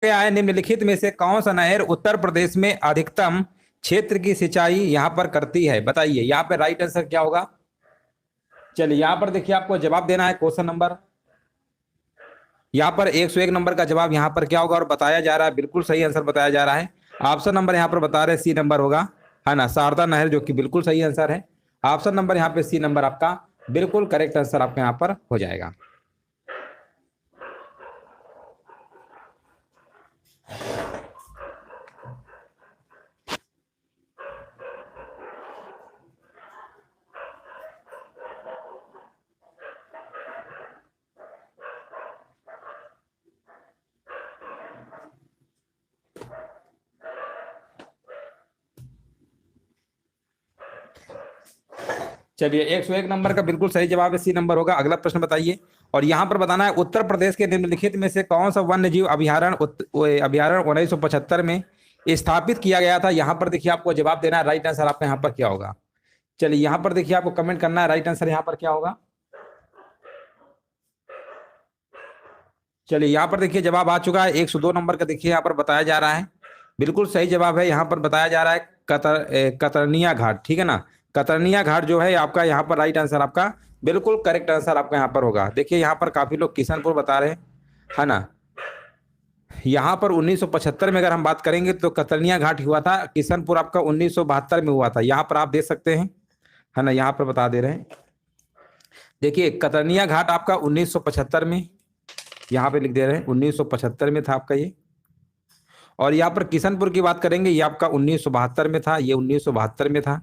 गया है निम्नलिखित में से कौन सा नहर उत्तर प्रदेश में अधिकतम क्षेत्र की सिंचाई यहां पर करती है, बताइए। यहाँ पे राइट आंसर क्या होगा? चलिए यहाँ पर देखिए आपको जवाब देना है क्वेश्चन नंबर, यहाँ पर 101 नंबर का जवाब यहाँ पर क्या होगा और बताया जा रहा है, बिल्कुल सही आंसर बताया जा रहा है। ऑप्शन नंबर यहाँ पर बता रहे हैं सी नंबर होगा, है ना, शारदा नहर, जो कि बिल्कुल सही आंसर है। ऑप्शन नंबर यहाँ पे सी नंबर आपका बिल्कुल करेक्ट आंसर आपका यहाँ पर हो जाएगा। चलिए 101 नंबर का बिल्कुल सही जवाब है, सी नंबर होगा। अगला प्रश्न बताइए, और यहाँ पर बताना है उत्तर प्रदेश के निम्नलिखित में से कौन सा वन्य जीव अभ्यारण्य 1975 में स्थापित किया गया था। यहाँ पर देखिए आपको जवाब देना है, राइट आंसर आपका यहाँ पर क्या होगा। चलिए यहाँ पर देखिए आपको कमेंट करना है, राइट आंसर यहाँ पर क्या होगा। चलिए यहाँ पर देखिए जवाब आ चुका है 102 नंबर का, देखिए यहाँ पर बताया जा रहा है, बिल्कुल सही जवाब है। यहाँ पर बताया जा रहा है कतरनिया घाट, ठीक है ना, कतरनिया घाट जो है आपका यहाँ पर राइट आंसर आपका बिल्कुल करेक्ट आंसर आपका यहाँ पर होगा। देखिए यहाँ पर काफी लोग किशनपुर बता रहे हैं, है ना। यहाँ पर 1975 में अगर हम बात करेंगे तो कतरनिया घाट हुआ था, किशनपुर आपका 1972 में हुआ था। यहाँ पर आप देख सकते हैं, है ना, यहाँ पर बता दे रहे हैं। देखिए कतरनिया घाट आपका 1975 में, यहाँ पे लिख दे रहे हैं 1975 में था आपका ये। और यहाँ पर किशनपुर की बात करेंगे, ये आपका 1972 में था, ये 1972 में था।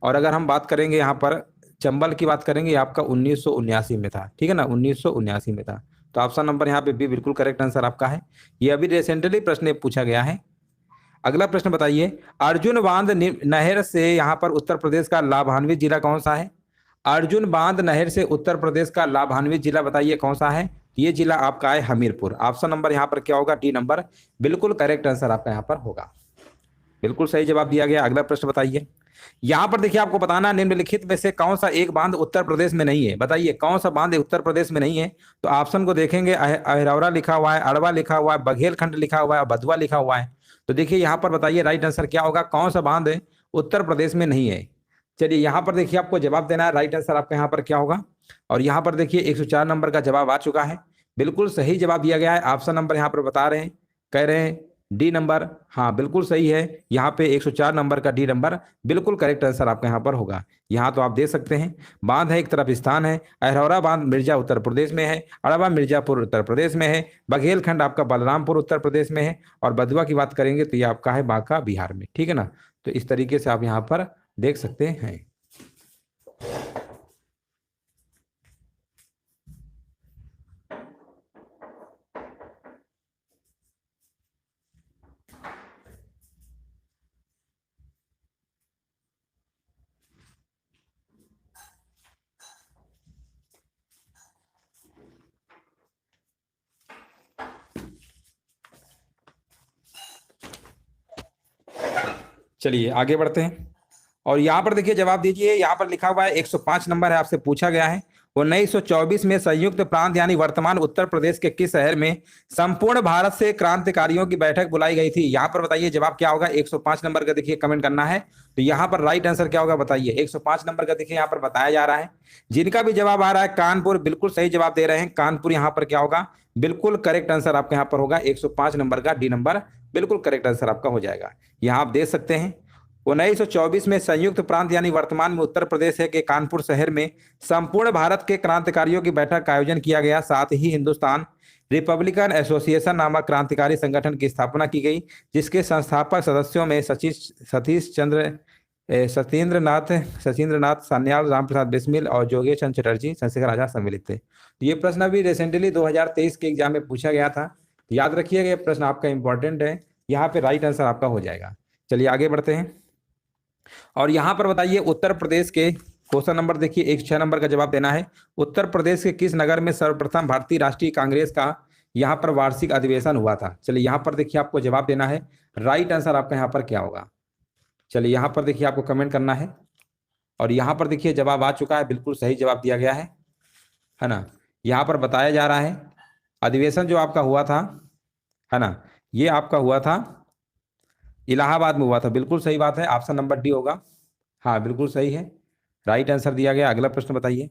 और अगर हम बात करेंगे यहाँ पर चंबल की बात करेंगे, ये आपका 1979 में था, ठीक है ना, 1979 में था। तो ऑप्शन नंबर यहाँ पे भी बिल्कुल करेक्ट आंसर आपका है। ये अभी रिसेंटली प्रश्न पूछा गया है। अगला प्रश्न बताइए, अर्जुन बांध नहर से यहाँ पर उत्तर प्रदेश का लाभान्वित जिला कौन सा है। अर्जुन बांध नहर से उत्तर प्रदेश का लाभान्वित जिला बताइए कौन सा है। ये जिला आपका है हमीरपुर। ऑप्शन नंबर यहाँ पर क्या होगा, डी नंबर बिल्कुल करेक्ट आंसर आपका यहाँ पर होगा, बिल्कुल सही जवाब दिया गया। अगला प्रश्न बताइए, यहाँ पर देखिए आपको बताना निम्नलिखित में से कौन सा एक बांध उत्तर प्रदेश में नहीं है, बताइए कौन सा बांध उत्तर प्रदेश में नहीं है। तो ऑप्शन को देखेंगे, अहिरौरा लिखा हुआ है, अरवा लिखा हुआ है, बघेलखंड लिखा हुआ है, भदुआ लिखा हुआ है। तो देखिए यहाँ पर बताइए राइट आंसर क्या होगा, कौन सा बांध उत्तर प्रदेश में नहीं है। चलिए यहाँ पर देखिए आपको जवाब देना है, राइट आंसर आपका यहाँ पर क्या होगा। और यहाँ पर देखिए 104 नंबर का जवाब आ चुका है, बिल्कुल सही जवाब दिया गया है। ऑप्शन नंबर यहाँ पर बता रहे हैं, कह रहे हैं डी नंबर, हाँ बिल्कुल सही है। यहाँ पे 104 नंबर का डी नंबर बिल्कुल करेक्ट आंसर आपका यहाँ पर होगा। यहाँ तो आप देख सकते हैं, बांध है एक तरफ स्थान है, अहरौरा बांध मिर्जा उत्तर प्रदेश में है, अरवा मिर्जापुर उत्तर प्रदेश में है, बघेलखंड आपका बलरामपुर उत्तर प्रदेश में है, और बदुआ की बात करेंगे तो ये आपका है बांका बिहार में, ठीक है ना। तो इस तरीके से आप यहाँ पर देख सकते हैं। चलिए आगे बढ़ते हैं, और यहाँ पर देखिए जवाब दीजिए। यहाँ पर लिखा हुआ है 105 नंबर है, आपसे पूछा गया है 1924 में संयुक्त प्रांत यानी वर्तमान उत्तर प्रदेश के किस शहर में संपूर्ण भारत से क्रांतिकारियों की बैठक बुलाई गई थी। यहाँ पर बताइए जवाब क्या होगा, 105 नंबर का देखिए कमेंट करना है। तो यहाँ पर राइट आंसर क्या होगा बताइए, 105 नंबर का देखिए यहाँ पर बताया जा रहा है। जिनका भी जवाब आ रहा है कानपुर, बिल्कुल सही जवाब दे रहे हैं, कानपुर यहाँ पर क्या होगा, बिल्कुल करेक्ट आंसर आपका यहाँ पर होगा। 105 नंबर का डी नंबर बिल्कुल करेक्ट आंसर आपका हो जाएगा। यहाँ आप देख सकते हैं 1924 में संयुक्त प्रांत यानी वर्तमान में उत्तर प्रदेश है के कानपुर शहर में संपूर्ण भारत के क्रांतिकारियों की बैठक का आयोजन किया गया। साथ ही हिंदुस्तान रिपब्लिकन एसोसिएशन नामक क्रांतिकारी संगठन की स्थापना की गई, जिसके संस्थापक सदस्यों में सतीश चंद्र सचिंद्र नाथ सान्याल, रामप्रसाद बिस्मिल और जोगेश चंद्र चटर्जी, चंद्रशेखर आजाद सम्मिलित थे। तो ये प्रश्न अभी रिसेंटली 2023 के एग्जाम में पूछा गया था, याद रखिएगा ये प्रश्न आपका इंपॉर्टेंट है। यहाँ पे राइट आंसर आपका हो जाएगा। चलिए आगे बढ़ते हैं, और यहाँ पर बताइए उत्तर प्रदेश के क्वेश्चन नंबर देखिए 106 नंबर का जवाब देना है। उत्तर प्रदेश के किस नगर में सर्वप्रथम भारतीय राष्ट्रीय कांग्रेस का यहाँ पर वार्षिक अधिवेशन हुआ था। चलिए यहाँ पर देखिए आपको जवाब देना है, राइट आंसर आपका यहाँ पर क्या होगा। चलिए यहाँ पर देखिए आपको कमेंट करना है, और यहाँ पर देखिए जवाब आ चुका है, बिल्कुल सही जवाब दिया गया है ना। यहाँ पर बताया जा रहा है अधिवेशन जो आपका हुआ था, है ना, ये आपका हुआ था इलाहाबाद में हुआ था, बिल्कुल सही बात है, ऑप्शन नंबर डी होगा। हाँ बिल्कुल सही है, राइट आंसर दिया गया। अगला प्रश्न बताइए,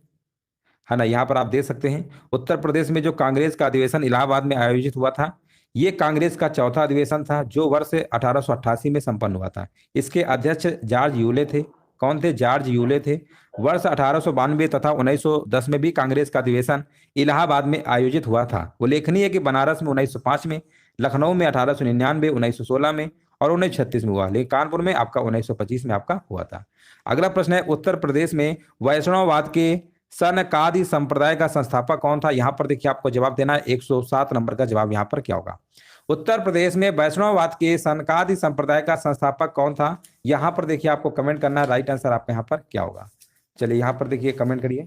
है ना, यहाँ पर आप देख सकते हैं उत्तर प्रदेश में जो कांग्रेस का अधिवेशन इलाहाबाद में आयोजित हुआ था, ये कांग्रेस का चौथा अधिवेशन था जो वर्ष 1888 में संपन्न हुआ था। इसके अध्यक्ष जॉर्ज यूले थे। कौन थे? जॉर्ज यूले थे। वर्ष 1892 तथा 1910 में भी कांग्रेस का अधिवेशन इलाहाबाद में आयोजित हुआ था। उल्लेखनीय है कि बनारस में 1905 में, लखनऊ में 1899, 1916 में और 1936 में हुआ, लेकिन कानपुर में आपका 1925 में आपका हुआ था। अगला प्रश्न है, उत्तर प्रदेश में वैष्णववाद के सनकादि संप्रदाय का संस्थापक कौन था? यहां पर देखिए आपको जवाब देना है, 107 नंबर का जवाब यहां पर क्या होगा? उत्तर प्रदेश में वैष्णववाद के सनकादि संप्रदाय का संस्थापक कौन था? यहां पर देखिए आपको कमेंट करना है, राइट आंसर आपका यहां पर क्या होगा? चलिए यहां पर देखिए कमेंट करिए,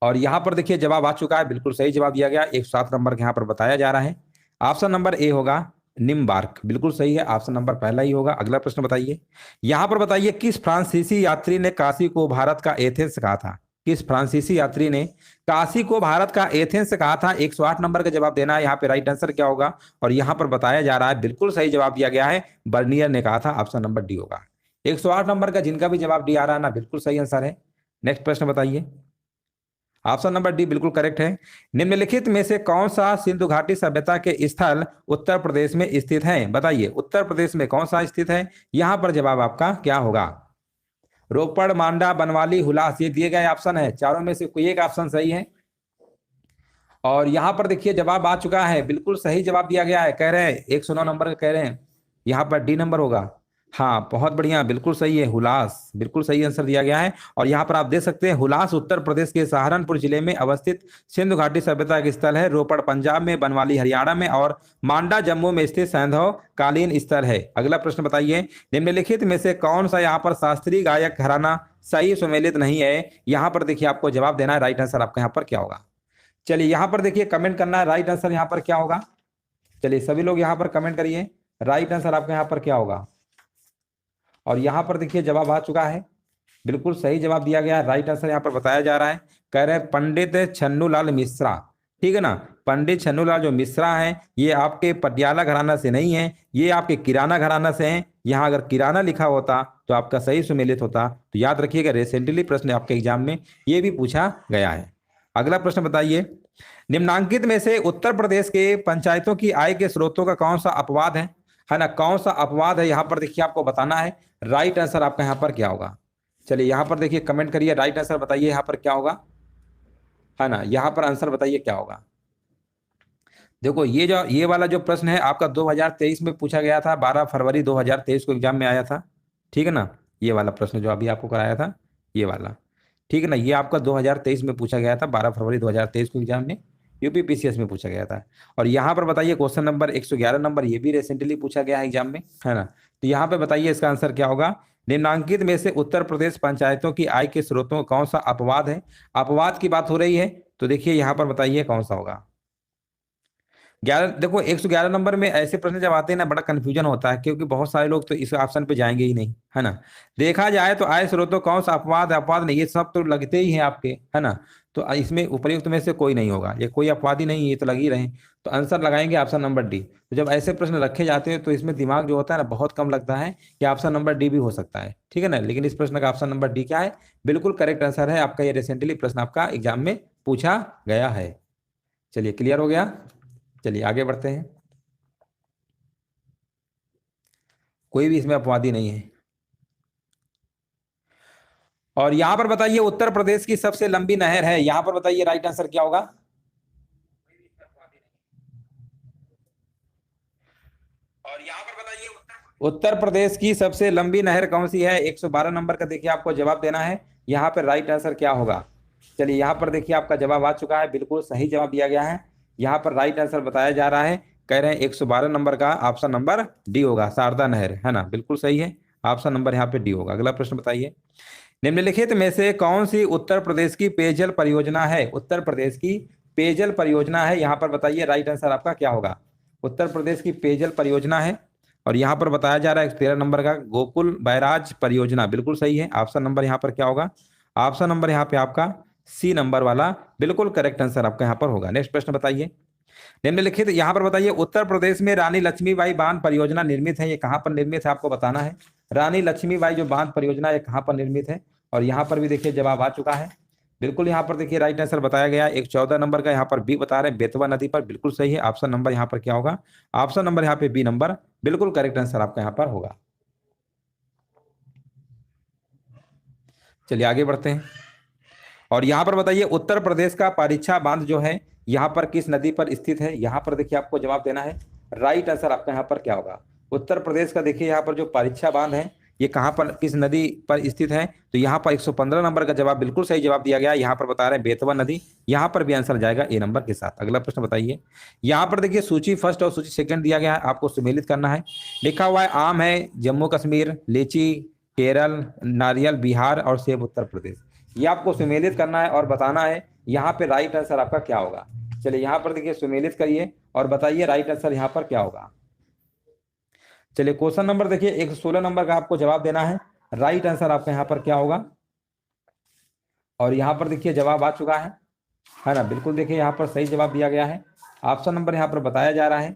और यहां पर देखिए जवाब आ चुका है, बिल्कुल सही जवाब दिया गया, 107 नंबर के यहां पर बताया जा रहा है। ऑप्शन नंबर ए होगा निम्बार्क, बिल्कुल सही है, ऑप्शन नंबर पहला ही होगा। अगला प्रश्न बताइए, यहां पर बताइए किस फ्रांसीसी यात्री ने काशी को भारत का एथेंस कहा था? किस फ्रांसीसी यात्री ने काशी को भारत का एथेंस कहा था? 108 नंबर का जवाब देना है, यहाँ पे राइट आंसर क्या होगा? और यहाँ पर बताया जा रहा है, बिल्कुल सही जवाब दिया गया है, बर्नियर ने कहा था, ऑप्शन नंबर डी होगा। 108 नंबर का जिनका भी जवाब डी आ रहा है ना, बिल्कुल सही आंसर है। नेक्स्ट प्रश्न बताइए, ऑप्शन नंबर डी बिल्कुल करेक्ट है। निम्नलिखित में से कौन सा सिंधु घाटी सभ्यता के स्थल उत्तर प्रदेश में स्थित है? बताइए उत्तर प्रदेश में कौन सा स्थित है? यहां पर जवाब आपका क्या होगा? रोपड़, मांडा, बनवाली, हुलास, ये दिए गए ऑप्शन है, चारों में से कोई एक ऑप्शन सही है। और यहां पर देखिए जवाब आ चुका है, बिल्कुल सही जवाब दिया गया है, कह रहे हैं 109 नंबर का कह रहे हैं, यहां पर डी नंबर होगा। हाँ बहुत बढ़िया, बिल्कुल सही है, हुलास, बिल्कुल सही आंसर दिया गया है। और यहाँ पर आप देख सकते हैं हुलास उत्तर प्रदेश के सहारनपुर जिले में अवस्थित सिंधु घाटी सभ्यता के स्थल है। रोपड़ पंजाब में, बनवाली हरियाणा में और मांडा जम्मू में स्थित सैंधव कालीन स्थल है। अगला प्रश्न बताइए, निम्नलिखित में से कौन सा यहाँ पर शास्त्रीय गायक घराना सही सुमेलित नहीं है? यहाँ पर देखिए आपको जवाब देना है, राइट आंसर आपका यहाँ पर क्या होगा? चलिए यहाँ पर देखिए कमेंट करना है, राइट आंसर यहाँ पर क्या होगा? चलिए सभी लोग यहाँ पर कमेंट करिए, राइट आंसर आपका यहाँ पर क्या होगा? और यहाँ पर देखिए जवाब आ चुका है, बिल्कुल सही जवाब दिया गया है, राइट आंसर यहाँ पर बताया जा रहा है, कह रहे हैं पंडित छन्नूलाल मिश्रा। ठीक है ना, पंडित छन्नूलाल जो मिश्रा हैं, ये आपके पटियाला घराना से नहीं है, ये आपके किराना घराना से हैं। यहाँ अगर किराना लिखा होता तो आपका सही सुमेलित होता। तो याद रखिएगा, रिसेंटली प्रश्न आपके एग्जाम में ये भी पूछा गया है। अगला प्रश्न बताइए, निम्नांकित में से उत्तर प्रदेश के पंचायतों की आय के स्रोतों का कौन सा अपवाद है ना, कौन सा अपवाद है? यहाँ पर देखिए आपको बताना है, राइट आंसर आपका यहाँ पर क्या होगा? चलिए यहाँ पर देखिए कमेंट करिए, राइट आंसर बताइए यहाँ पर क्या होगा, है ना, यहाँ पर आंसर बताइए क्या होगा? देखो ये वाला जो प्रश्न है आपका 2023 में पूछा गया था, 12 फरवरी 2023 को एग्जाम में आया था। ठीक है ना, ये वाला प्रश्न जो अभी आपको कराया था, ये वाला, ठीक है ना, ये आपका 2023 में पूछा गया था, 12 फरवरी 2023 को एग्जाम में यूपी पीसीएस में पूछा गया था। और यहाँ पर बताइए क्वेश्चन नंबर 111 नंबर, ये भी रिसेंटली पूछा गया है एग्जाम में, है ना। तो यहाँ पे बताइए इसका आंसर क्या होगा? निम्नांकित में से उत्तर प्रदेश पंचायतों की आय के स्रोतों कौन सा अपवाद है? अपवाद की बात हो रही है, तो देखिए यहाँ पर बताइए कौन सा होगा? 11, देखो 111 नंबर में ऐसे प्रश्न जब आते हैं ना, बड़ा कंफ्यूजन होता है, क्योंकि बहुत सारे लोग तो इस ऑप्शन पे जाएंगे ही नहीं, है ना। देखा जाए तो आय स्रोतों कौन सा अपवाद है, अपवाद नहीं, ये सब तो लगते ही हैं आपके, है ना। तो इसमें उपर्युक्त में से कोई नहीं होगा, ये कोई अपवाद ही नहीं, ये तो लग ही रहे। तो आंसर लगाएंगे ऑप्शन नंबर डी। तो जब ऐसे प्रश्न रखे जाते हैं तो इसमें दिमाग जो होता है ना, बहुत कम लगता है कि ऑप्शन नंबर डी भी हो सकता है, ठीक है ना। लेकिन इस प्रश्न का ऑप्शन नंबर डी क्या है? बिल्कुल करेक्ट आंसर है आपका, ये रिसेंटली प्रश्न आपका एग्जाम में पूछा गया है। चलिए क्लियर हो गया, चलिए आगे बढ़ते हैं। कोई भी इसमें अपवादी नहीं है। और यहां पर बताइए उत्तर प्रदेश की सबसे लंबी नहर है, यहां पर बताइए राइट आंसर क्या होगा? और यहां पर बताइए उत्तर प्रदेश की सबसे लंबी नहर कौन सी है? 112 नंबर का देखिए आपको जवाब देना है, यहाँ पर राइट आंसर क्या होगा? चलिए यहाँ पर देखिए आपका जवाब आ चुका है, बिल्कुल सही जवाब दिया गया है, यहाँ पर राइट आंसर बताया जा रहा है, कह रहे हैं 112 नंबर का ऑप्शन नंबर डी होगा, शारदा नहर, है ना, बिल्कुल सही है, ऑप्शन नंबर यहाँ पे डी होगा। अगला प्रश्न बताइए, निम्नलिखित में से कौन सी उत्तर प्रदेश की पेयजल परियोजना है? उत्तर प्रदेश की पेयजल परियोजना है, यहाँ पर बताइए राइट आंसर आपका क्या होगा? उत्तर प्रदेश की पेयजल परियोजना है, और यहाँ पर बताया जा रहा है 13 नंबर का गोकुल बैराज परियोजना, बिल्कुल सही है, ऑप्शन नंबर यहाँ पर क्या होगा? ऑप्शन नंबर यहाँ पे आपका सी नंबर वाला बिल्कुल करेक्ट आंसर आपका यहाँ पर होगा। नेक्स्ट प्रश्न बताइए, निम्नलिखित यहाँ पर बताइए उत्तर प्रदेश में रानी लक्ष्मीबाई बांध परियोजना निर्मित है, ये कहाँ पर निर्मित है आपको बताना है। रानी लक्ष्मीबाई जो बांध परियोजना है कहाँ पर निर्मित है, और यहाँ पर भी देखिए जवाब आ चुका है। बिल्कुल यहाँ पर देखिए राइट आंसर बताया गया 114 नंबर का, यहाँ पर बी बता रहे हैं बेतवा नदी पर, बिल्कुल सही है। ऑप्शन नंबर यहाँ पर क्या होगा, ऑप्शन नंबर यहाँ पे बी नंबर बिल्कुल करेक्ट आंसर आपका यहाँ पर होगा। चलिए आगे बढ़ते हैं, और यहाँ पर बताइए उत्तर प्रदेश का पारीछा बांध जो है यहाँ पर किस नदी पर स्थित है, यहाँ पर देखिए आपको जवाब देना है। राइट आंसर आपका यहाँ पर क्या होगा, उत्तर प्रदेश का देखिए यहाँ पर जो पारीछा बांध है ये कहाँ पर किस नदी पर स्थित है, तो यहाँ पर 115 नंबर का जवाब बिल्कुल सही जवाब दिया गया। यहाँ पर बता रहे हैं बेतवा नदी, यहाँ पर भी आंसर जाएगा ए नंबर के साथ। अगला प्रश्न बताइए, यहाँ पर देखिए सूची फर्स्ट और सूची सेकंड दिया गया है, आपको सुमेलित करना है। लिखा हुआ है आम है जम्मू कश्मीर, लीची केरल, नारियल बिहार और सेब उत्तर प्रदेश। ये आपको सुमेलित करना है और बताना है यहाँ पे राइट आंसर आपका क्या होगा। चलिए यहाँ पर देखिए सुमेलित करिए और बताइए राइट आंसर यहाँ पर क्या होगा। चलिए क्वेश्चन नंबर देखिए 116 नंबर का आपको जवाब देना है, राइट आंसर आपका यहाँ पर क्या होगा। और यहाँ पर देखिए जवाब आ चुका है ना, बिल्कुल देखिए यहाँ पर सही जवाब दिया गया है। ऑप्शन नंबर यहाँ पर बताया जा रहा है,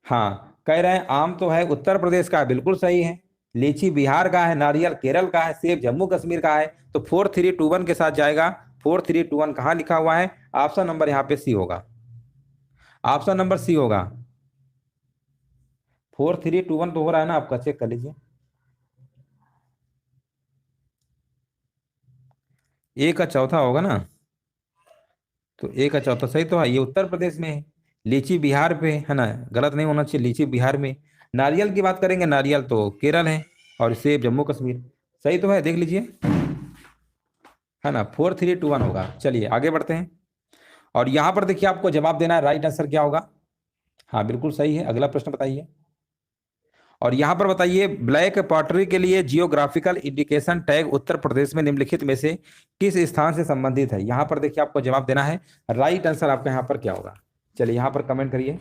हाँ कह रहे हैं आम तो है उत्तर प्रदेश का है, बिल्कुल सही है। लीची बिहार का है, नारियल केरल का है, सेब जम्मू कश्मीर का है, तो 4321 के साथ जाएगा। 4321 कहाँ लिखा हुआ है, ऑप्शन नंबर यहाँ पे सी होगा, ऑप्शन नंबर सी होगा। 4321 तो हो रहा है ना आपका, चेक कर लीजिए। ए का चौथा होगा ना, तो ए का चौथा सही तो है, ये उत्तर प्रदेश में है। लीची बिहार पे है ना, गलत नहीं होना चाहिए, लीची बिहार में। नारियल की बात करेंगे, नारियल तो केरल है, और सेब जम्मू कश्मीर। सही तो है, देख लीजिए है ना, 4321 होगा। चलिए आगे बढ़ते हैं, और यहां पर देखिए आपको जवाब देना है राइट आंसर क्या होगा। हाँ बिल्कुल सही है, अगला प्रश्न बताइए। और यहां पर बताइए ब्लैक पॉटरी के लिए जियोग्राफिकल इंडिकेशन टैग उत्तर प्रदेश में निम्नलिखित में से किस स्थान से संबंधित है, यहां पर देखिए आपको जवाब देना है राइट आंसर आपका यहां पर क्या होगा। चलिए यहां पर कमेंट करिए,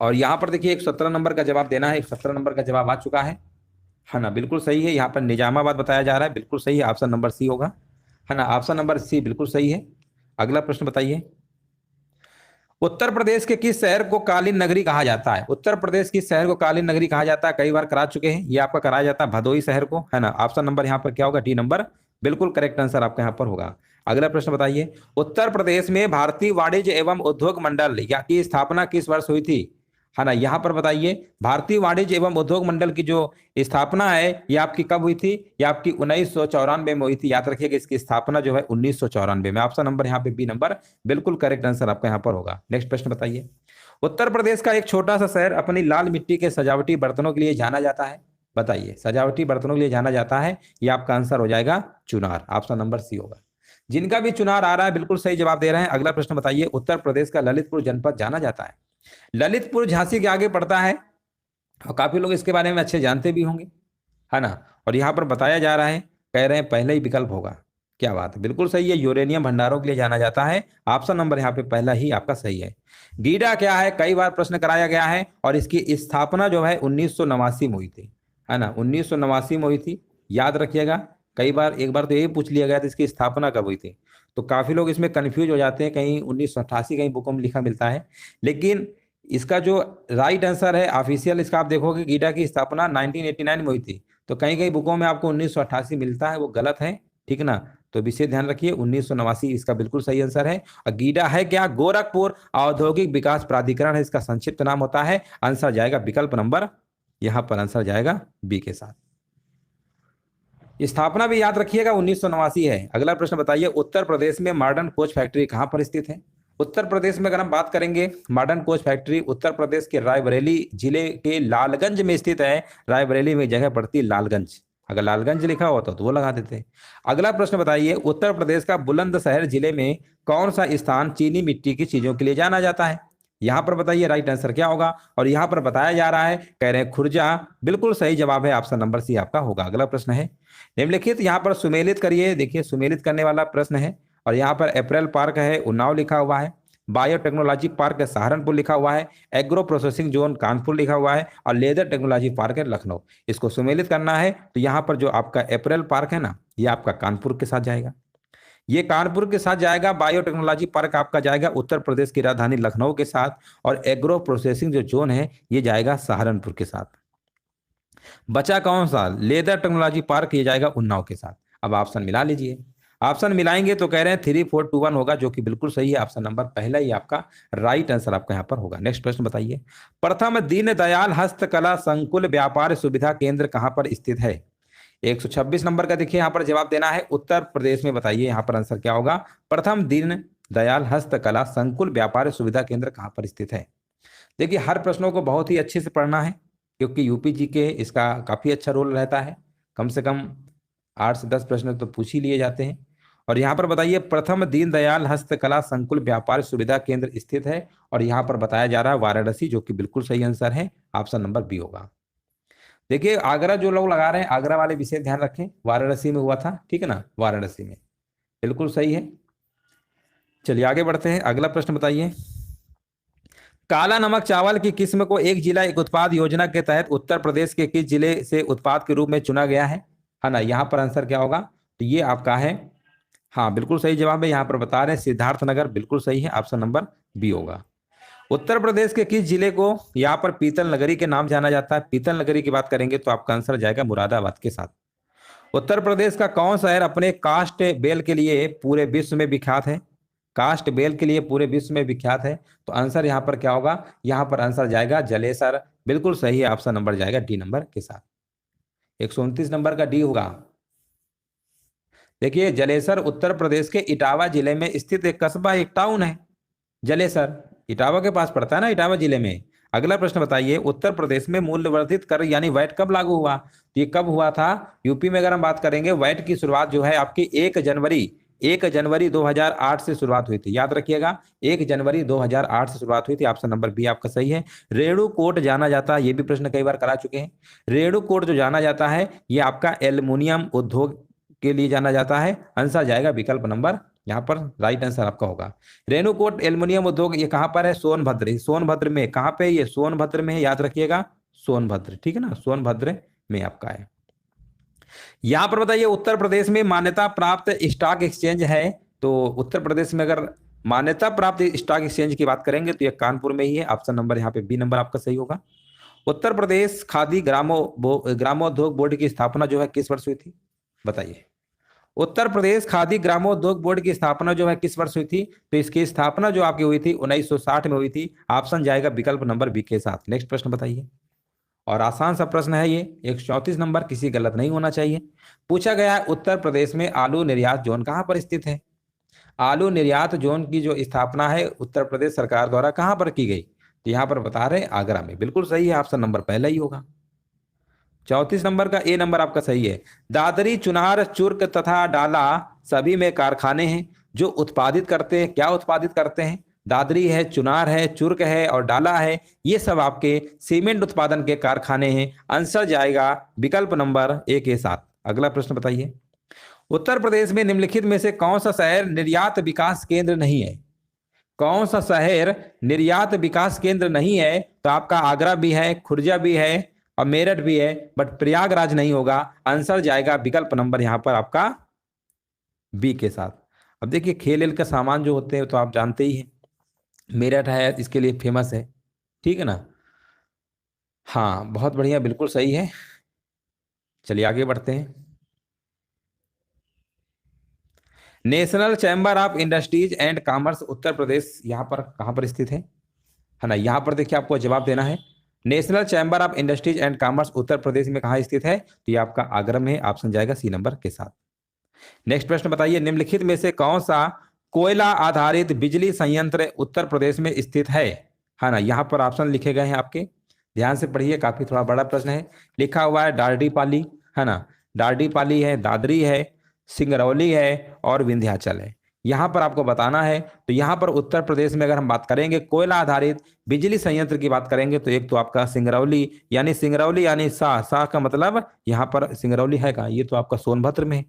और यहां पर देखिए 117 नंबर का जवाब देना है, 117 नंबर का जवाब आ चुका है ना, बिल्कुल सही है। यहाँ पर निजामाबाद बताया जा रहा है, बिल्कुल सही है, ऑप्शन नंबर सी होगा, है ना, ऑप्शन नंबर सी बिल्कुल सही है। अगला प्रश्न बताइए, उत्तर प्रदेश के किस शहर को कालीन नगरी कहा जाता है, उत्तर प्रदेश किस शहर को कालीन नगरी कहा जाता है, कई बार करा चुके हैं, ये आपका कराया जाता है भदोही शहर को, है ना, ऑप्शन नंबर यहाँ पर क्या होगा, डी नंबर बिल्कुल करेक्ट आंसर आपका यहाँ पर होगा। अगला प्रश्न बताइए, उत्तर प्रदेश में भारतीय वाणिज्य एवं उद्योग मंडल या की स्थापना किस वर्ष हुई थी, है ना, यहाँ पर बताइए भारतीय वाणिज्य एवं उद्योग मंडल की जो स्थापना है ये आपकी कब हुई थी, ये आपकी 1994 में हुई थी। याद रखिएगा इसकी स्थापना जो है 1994 में। ऑप्शन नंबर यहाँ पे बी नंबर बिल्कुल करेक्ट आंसर आपका यहाँ पर होगा। नेक्स्ट प्रश्न बताइए, उत्तर प्रदेश का एक छोटा सा शहर अपनी लाल मिट्टी के सजावटी बर्तनों के लिए जाना जाता है, बताइए सजावटी बर्तनों के लिए जाना जाता है, ये आपका आंसर हो जाएगा चुनार, ऑप्शन नंबर सी होगा। जिनका भी चुनार आ रहा है बिल्कुल सही जवाब दे रहे हैं। अगला प्रश्न बताइए, उत्तर प्रदेश का ललितपुर जनपद जाना जाता है, ललितपुर झांसी के आगे पड़ता है, और काफी लोग इसके बारे में अच्छे जानते भी होंगे, है ना, और यहाँ पर बताया जा रहा है, कह रहे हैं पहले ही विकल्प होगा, क्या बात है, बिल्कुल सही है, यूरेनियम भंडारों के लिए जाना जाता है, ऑप्शन नंबर यहाँ पे पहला ही आपका सही है। गीडा क्या है, कई बार प्रश्न कराया गया है, और इसकी स्थापना जो है 1989 में हुई थी, है ना, 1989 में हुई थी, याद रखिएगा। कई बार एक बार तो यही पूछ लिया गया था इसकी स्थापना कब हुई थी, तो काफी लोग इसमें कंफ्यूज हो जाते हैं, कहीं 1988 कहीं बुकों में लिखा मिलता है, लेकिन इसका जो राइट आंसर है ऑफिशियल इसका आप देखोगे गीडा की स्थापना 1989 में हुई थी, तो कहीं कहीं बुकों में आपको 1988 मिलता है, वो गलत है, ठीक ना, तो विशेष ध्यान रखिए 1989 इसका बिल्कुल सही आंसर है। और गीडा है क्या, गोरखपुर औद्योगिक विकास प्राधिकरण है, इसका संक्षिप्त नाम होता है। आंसर जाएगा विकल्प नंबर, यहां पर आंसर जाएगा बी के साथ। स्थापना भी याद रखिएगा 1989 है। अगला प्रश्न बताइए, उत्तर प्रदेश में मॉडर्न कोच फैक्ट्री कहां पर स्थित है, उत्तर प्रदेश में अगर हम बात करेंगे modern coach factory Uttar Pradesh के रायबरेली जिले के लालगंज में स्थित है। रायबरेली में जगह पड़ती है लालगंज, अगर लालगंज लिखा होता तो वो लगा देते। अगला प्रश्न बताइए, उत्तर प्रदेश का बुलंदशहर जिले में कौन सा स्थान चीनी मिट्टी की चीजों के लिए जाना जाता है, यहां पर बताइए राइट आंसर क्या होगा। और यहां पर बताया जा रहा है, कह रहे हैं खुर्जा, बिल्कुल सही जवाब है, ऑप्शन नंबर सी आपका होगा। अगला प्रश्न है निम्नलिखित, यहां पर सुमेलित करिए, देखिए सुमेलित करने वाला प्रश्न है, और यहाँ पर अप्रैल पार्क है उन्नाव लिखा हुआ है, बायोटेक्नोलॉजी पार्क है सहारनपुर लिखा हुआ है, एग्रो प्रोसेसिंग जोन कानपुर लिखा हुआ है, और लेदर टेक्नोलॉजी पार्क है लखनऊ। इसको सुमेलित करना है तो यहाँ पर जो आपका अप्रैल पार्क है ना, ये आपका कानपुर के साथ जाएगा। ये कानपुर के साथ जाएगा। बायोटेक्नोलॉजी पार्क आपका जाएगा उत्तर प्रदेश की राजधानी लखनऊ के साथ, और एग्रो प्रोसेसिंग जो जोन है ये जाएगा सहारनपुर के साथ। बचा कौन सा? लेदर टेक्नोलॉजी पार्क, ये जाएगा उन्नाव के साथ। अब ऑप्शन मिला लीजिए। ऑप्शन मिलाएंगे तो कह रहे हैं 3421 होगा, जो कि बिल्कुल सही है। ऑप्शन नंबर पहला ही आपका राइट आंसर आपका यहाँ पर होगा। नेक्स्ट प्रश्न बताइए। प्रथम दीनदयाल हस्तकला संकुल व्यापार सुविधा केंद्र कहाँ पर स्थित है? 126 नंबर का देखिए यहाँ पर जवाब देना है, उत्तर प्रदेश में। बताइए यहाँ पर आंसर क्या होगा? प्रथम दीनदयाल हस्तकला संकुल व्यापार सुविधा केंद्र कहाँ पर स्थित है? देखिए हर प्रश्नों को बहुत ही अच्छे से पढ़ना है, क्योंकि यूपी जी के इसका काफी अच्छा रोल रहता है। कम से कम 8 से 10 प्रश्न तो पूछ ही लिए जाते हैं। और यहाँ पर बताइए प्रथम दीनदयाल हस्तकला संकुल व्यापार सुविधा केंद्र स्थित है, और यहाँ पर बताया जा रहा है वाराणसी, जो कि बिल्कुल सही आंसर है। ऑप्शन नंबर बी होगा। देखिए आगरा जो लोग लगा रहे हैं, आगरा वाले विषय ध्यान रखें, वाराणसी में हुआ था, ठीक है ना, वाराणसी में, बिल्कुल सही है। चलिए आगे बढ़ते हैं, अगला प्रश्न बताइए। काला नमक चावल की किस्म को एक जिला एक उत्पाद योजना के तहत उत्तर प्रदेश के किस जिले से उत्पाद के रूप में चुना गया है ना? यहाँ पर आंसर क्या होगा? तो ये आपका है, हाँ बिल्कुल सही जवाब है। यहाँ पर बता रहे हैं सिद्धार्थनगर, बिल्कुल सही है। ऑप्शन नंबर बी होगा। उत्तर प्रदेश के किस जिले को यहाँ पर पीतल नगरी के नाम जाना जाता है? पीतल नगरी की बात करेंगे तो आपका आंसर जाएगा मुरादाबाद के साथ। उत्तर प्रदेश का कौन शहर अपने कास्ट बेल के लिए पूरे विश्व में विख्यात है? कास्ट बेल के लिए पूरे विश्व में विख्यात है, तो आंसर यहाँ पर क्या होगा? यहाँ पर आंसर जाएगा जलेसर, बिल्कुल सही है। ऑप्शन नंबर जाएगा डी नंबर के साथ। 129 नंबर का डी होगा। देखिए जलेसर उत्तर प्रदेश के इटावा जिले में स्थित एक कस्बा, एक टाउन है। जलेसर इटावा के पास पड़ता है ना, इटावा जिले में। अगला प्रश्न बताइए। उत्तर प्रदेश में मूल्य वर्धित कर यानी वैट कब लागू हुआ? तो ये कब हुआ था? यूपी में अगर हम बात करेंगे, वैट की शुरुआत जो है आपकी 1 जनवरी 2008 से शुरुआत हुई थी। याद रखिएगा 1 जनवरी 2008 से शुरुआत हुई थी। ऑप्शन नंबर बी आपका सही है। रेणु कोट जाना जाता है, ये भी प्रश्न कई बार करा चुके हैं। रेणु कोट जो जाना जाता है ये आपका एल्युमिनियम उद्योग के लिए जाना जाता है। आंसर जाएगा विकल्प नंबर, यहाँ पर राइट आंसर आपका होगा। रेणुकोट एल्युमिनियम उद्योग ये कहाँ पर है? सोनभद्र। सोनभद्र में कहाँ पे? ये सोनभद्र में है, याद रखिएगा सोनभद्र, ठीक है ना, सोनभद्र में आपका है। यहां पर बताइए उत्तर प्रदेश में मान्यता प्राप्त स्टॉक एक्सचेंज है, तो उत्तर प्रदेश में अगर मान्यता प्राप्त स्टॉक एक्सचेंज की बात करेंगे तो ये कानपुर में ही है। ऑप्शन नंबर यहाँ पे बी नंबर आपका सही होगा। उत्तर प्रदेश खादी ग्रामोद्योग बोर्ड की स्थापना जो है किस वर्ष हुई थी? बताइए। उत्तर प्रदेश खादी ग्रामोद्योग बोर्ड की स्थापना जो है किस वर्ष हुई थी? तो इसकी स्थापना जो आपकी हुई थी 1960 में हुई थी। ऑप्शन जाएगा विकल्प नंबर बी के साथ। नेक्स्ट प्रश्न बताइए, और आसान सा प्रश्न है ये, 134 नंबर, किसी गलत नहीं होना चाहिए। पूछा गया है उत्तर प्रदेश में आलू निर्यात जोन कहां पर स्थित है? आलू निर्यात जोन की जो स्थापना है उत्तर प्रदेश सरकार द्वारा कहां पर की गई? तो यहां पर बता रहे हैं आगरा में, बिल्कुल सही है। ऑप्शन नंबर पहला ही होगा। 34 नंबर का ए नंबर आपका सही है। दादरी, चुनार, चुर्क तथा डाला सभी में कारखाने हैं जो उत्पादित करते हैं। क्या उत्पादित करते हैं? दादरी है, चुनार है, चुर्क है और डाला है, ये सब आपके सीमेंट उत्पादन के कारखाने हैं। आंसर जाएगा विकल्प नंबर ए के साथ। अगला प्रश्न बताइए। उत्तर प्रदेश में निम्नलिखित में से कौन सा शहर निर्यात विकास केंद्र नहीं है? कौन सा शहर निर्यात विकास केंद्र नहीं है? तो आपका आगरा भी है, खुर्जा भी है और मेरठ भी है, बट प्रयागराज नहीं होगा। आंसर जाएगा विकल्प नंबर यहाँ पर आपका बी के साथ। अब देखिए खेल का सामान जो होते हैं तो आप जानते ही हैं, मेरठ है इसके लिए फेमस है, ठीक है ना। हाँ बहुत बढ़िया, बिल्कुल सही है। चलिए आगे बढ़ते हैं। National chamber of industries and commerce Uttar Pradesh यहाँ पर कहाँ पर स्थित है ना? यहाँ पर देखिए आपको जवाब देना है। National chamber of industries and commerce Uttar Pradesh में कहाँ स्थित है? तो ये आपका आगरा में है। ऑप्शन जाएगा सी नंबर के साथ। नेक्स्ट प्रश्न बताइए। निम्नलिखित में से कौन सा कोयला आधारित बिजली संयंत्र उत्तर प्रदेश में स्थित है ना? यहाँ पर ऑप्शन लिखे गए हैं आपके, ध्यान से पढ़िए, काफी थोड़ा बड़ा प्रश्न है। लिखा हुआ है डार्डीपाली, है ना, डार्डीपाली है, दादरी है, सिंगरौली है और विंध्याचल है। यहाँ पर आपको बताना है। तो यहाँ पर उत्तर प्रदेश में अगर हम बात करेंगे कोयला आधारित बिजली संयंत्र की बात करेंगे तो एक तो आपका सिंगरौली यानी सा का मतलब यहाँ पर सिंगरौली है का, ये तो आपका सोनभद्र में है।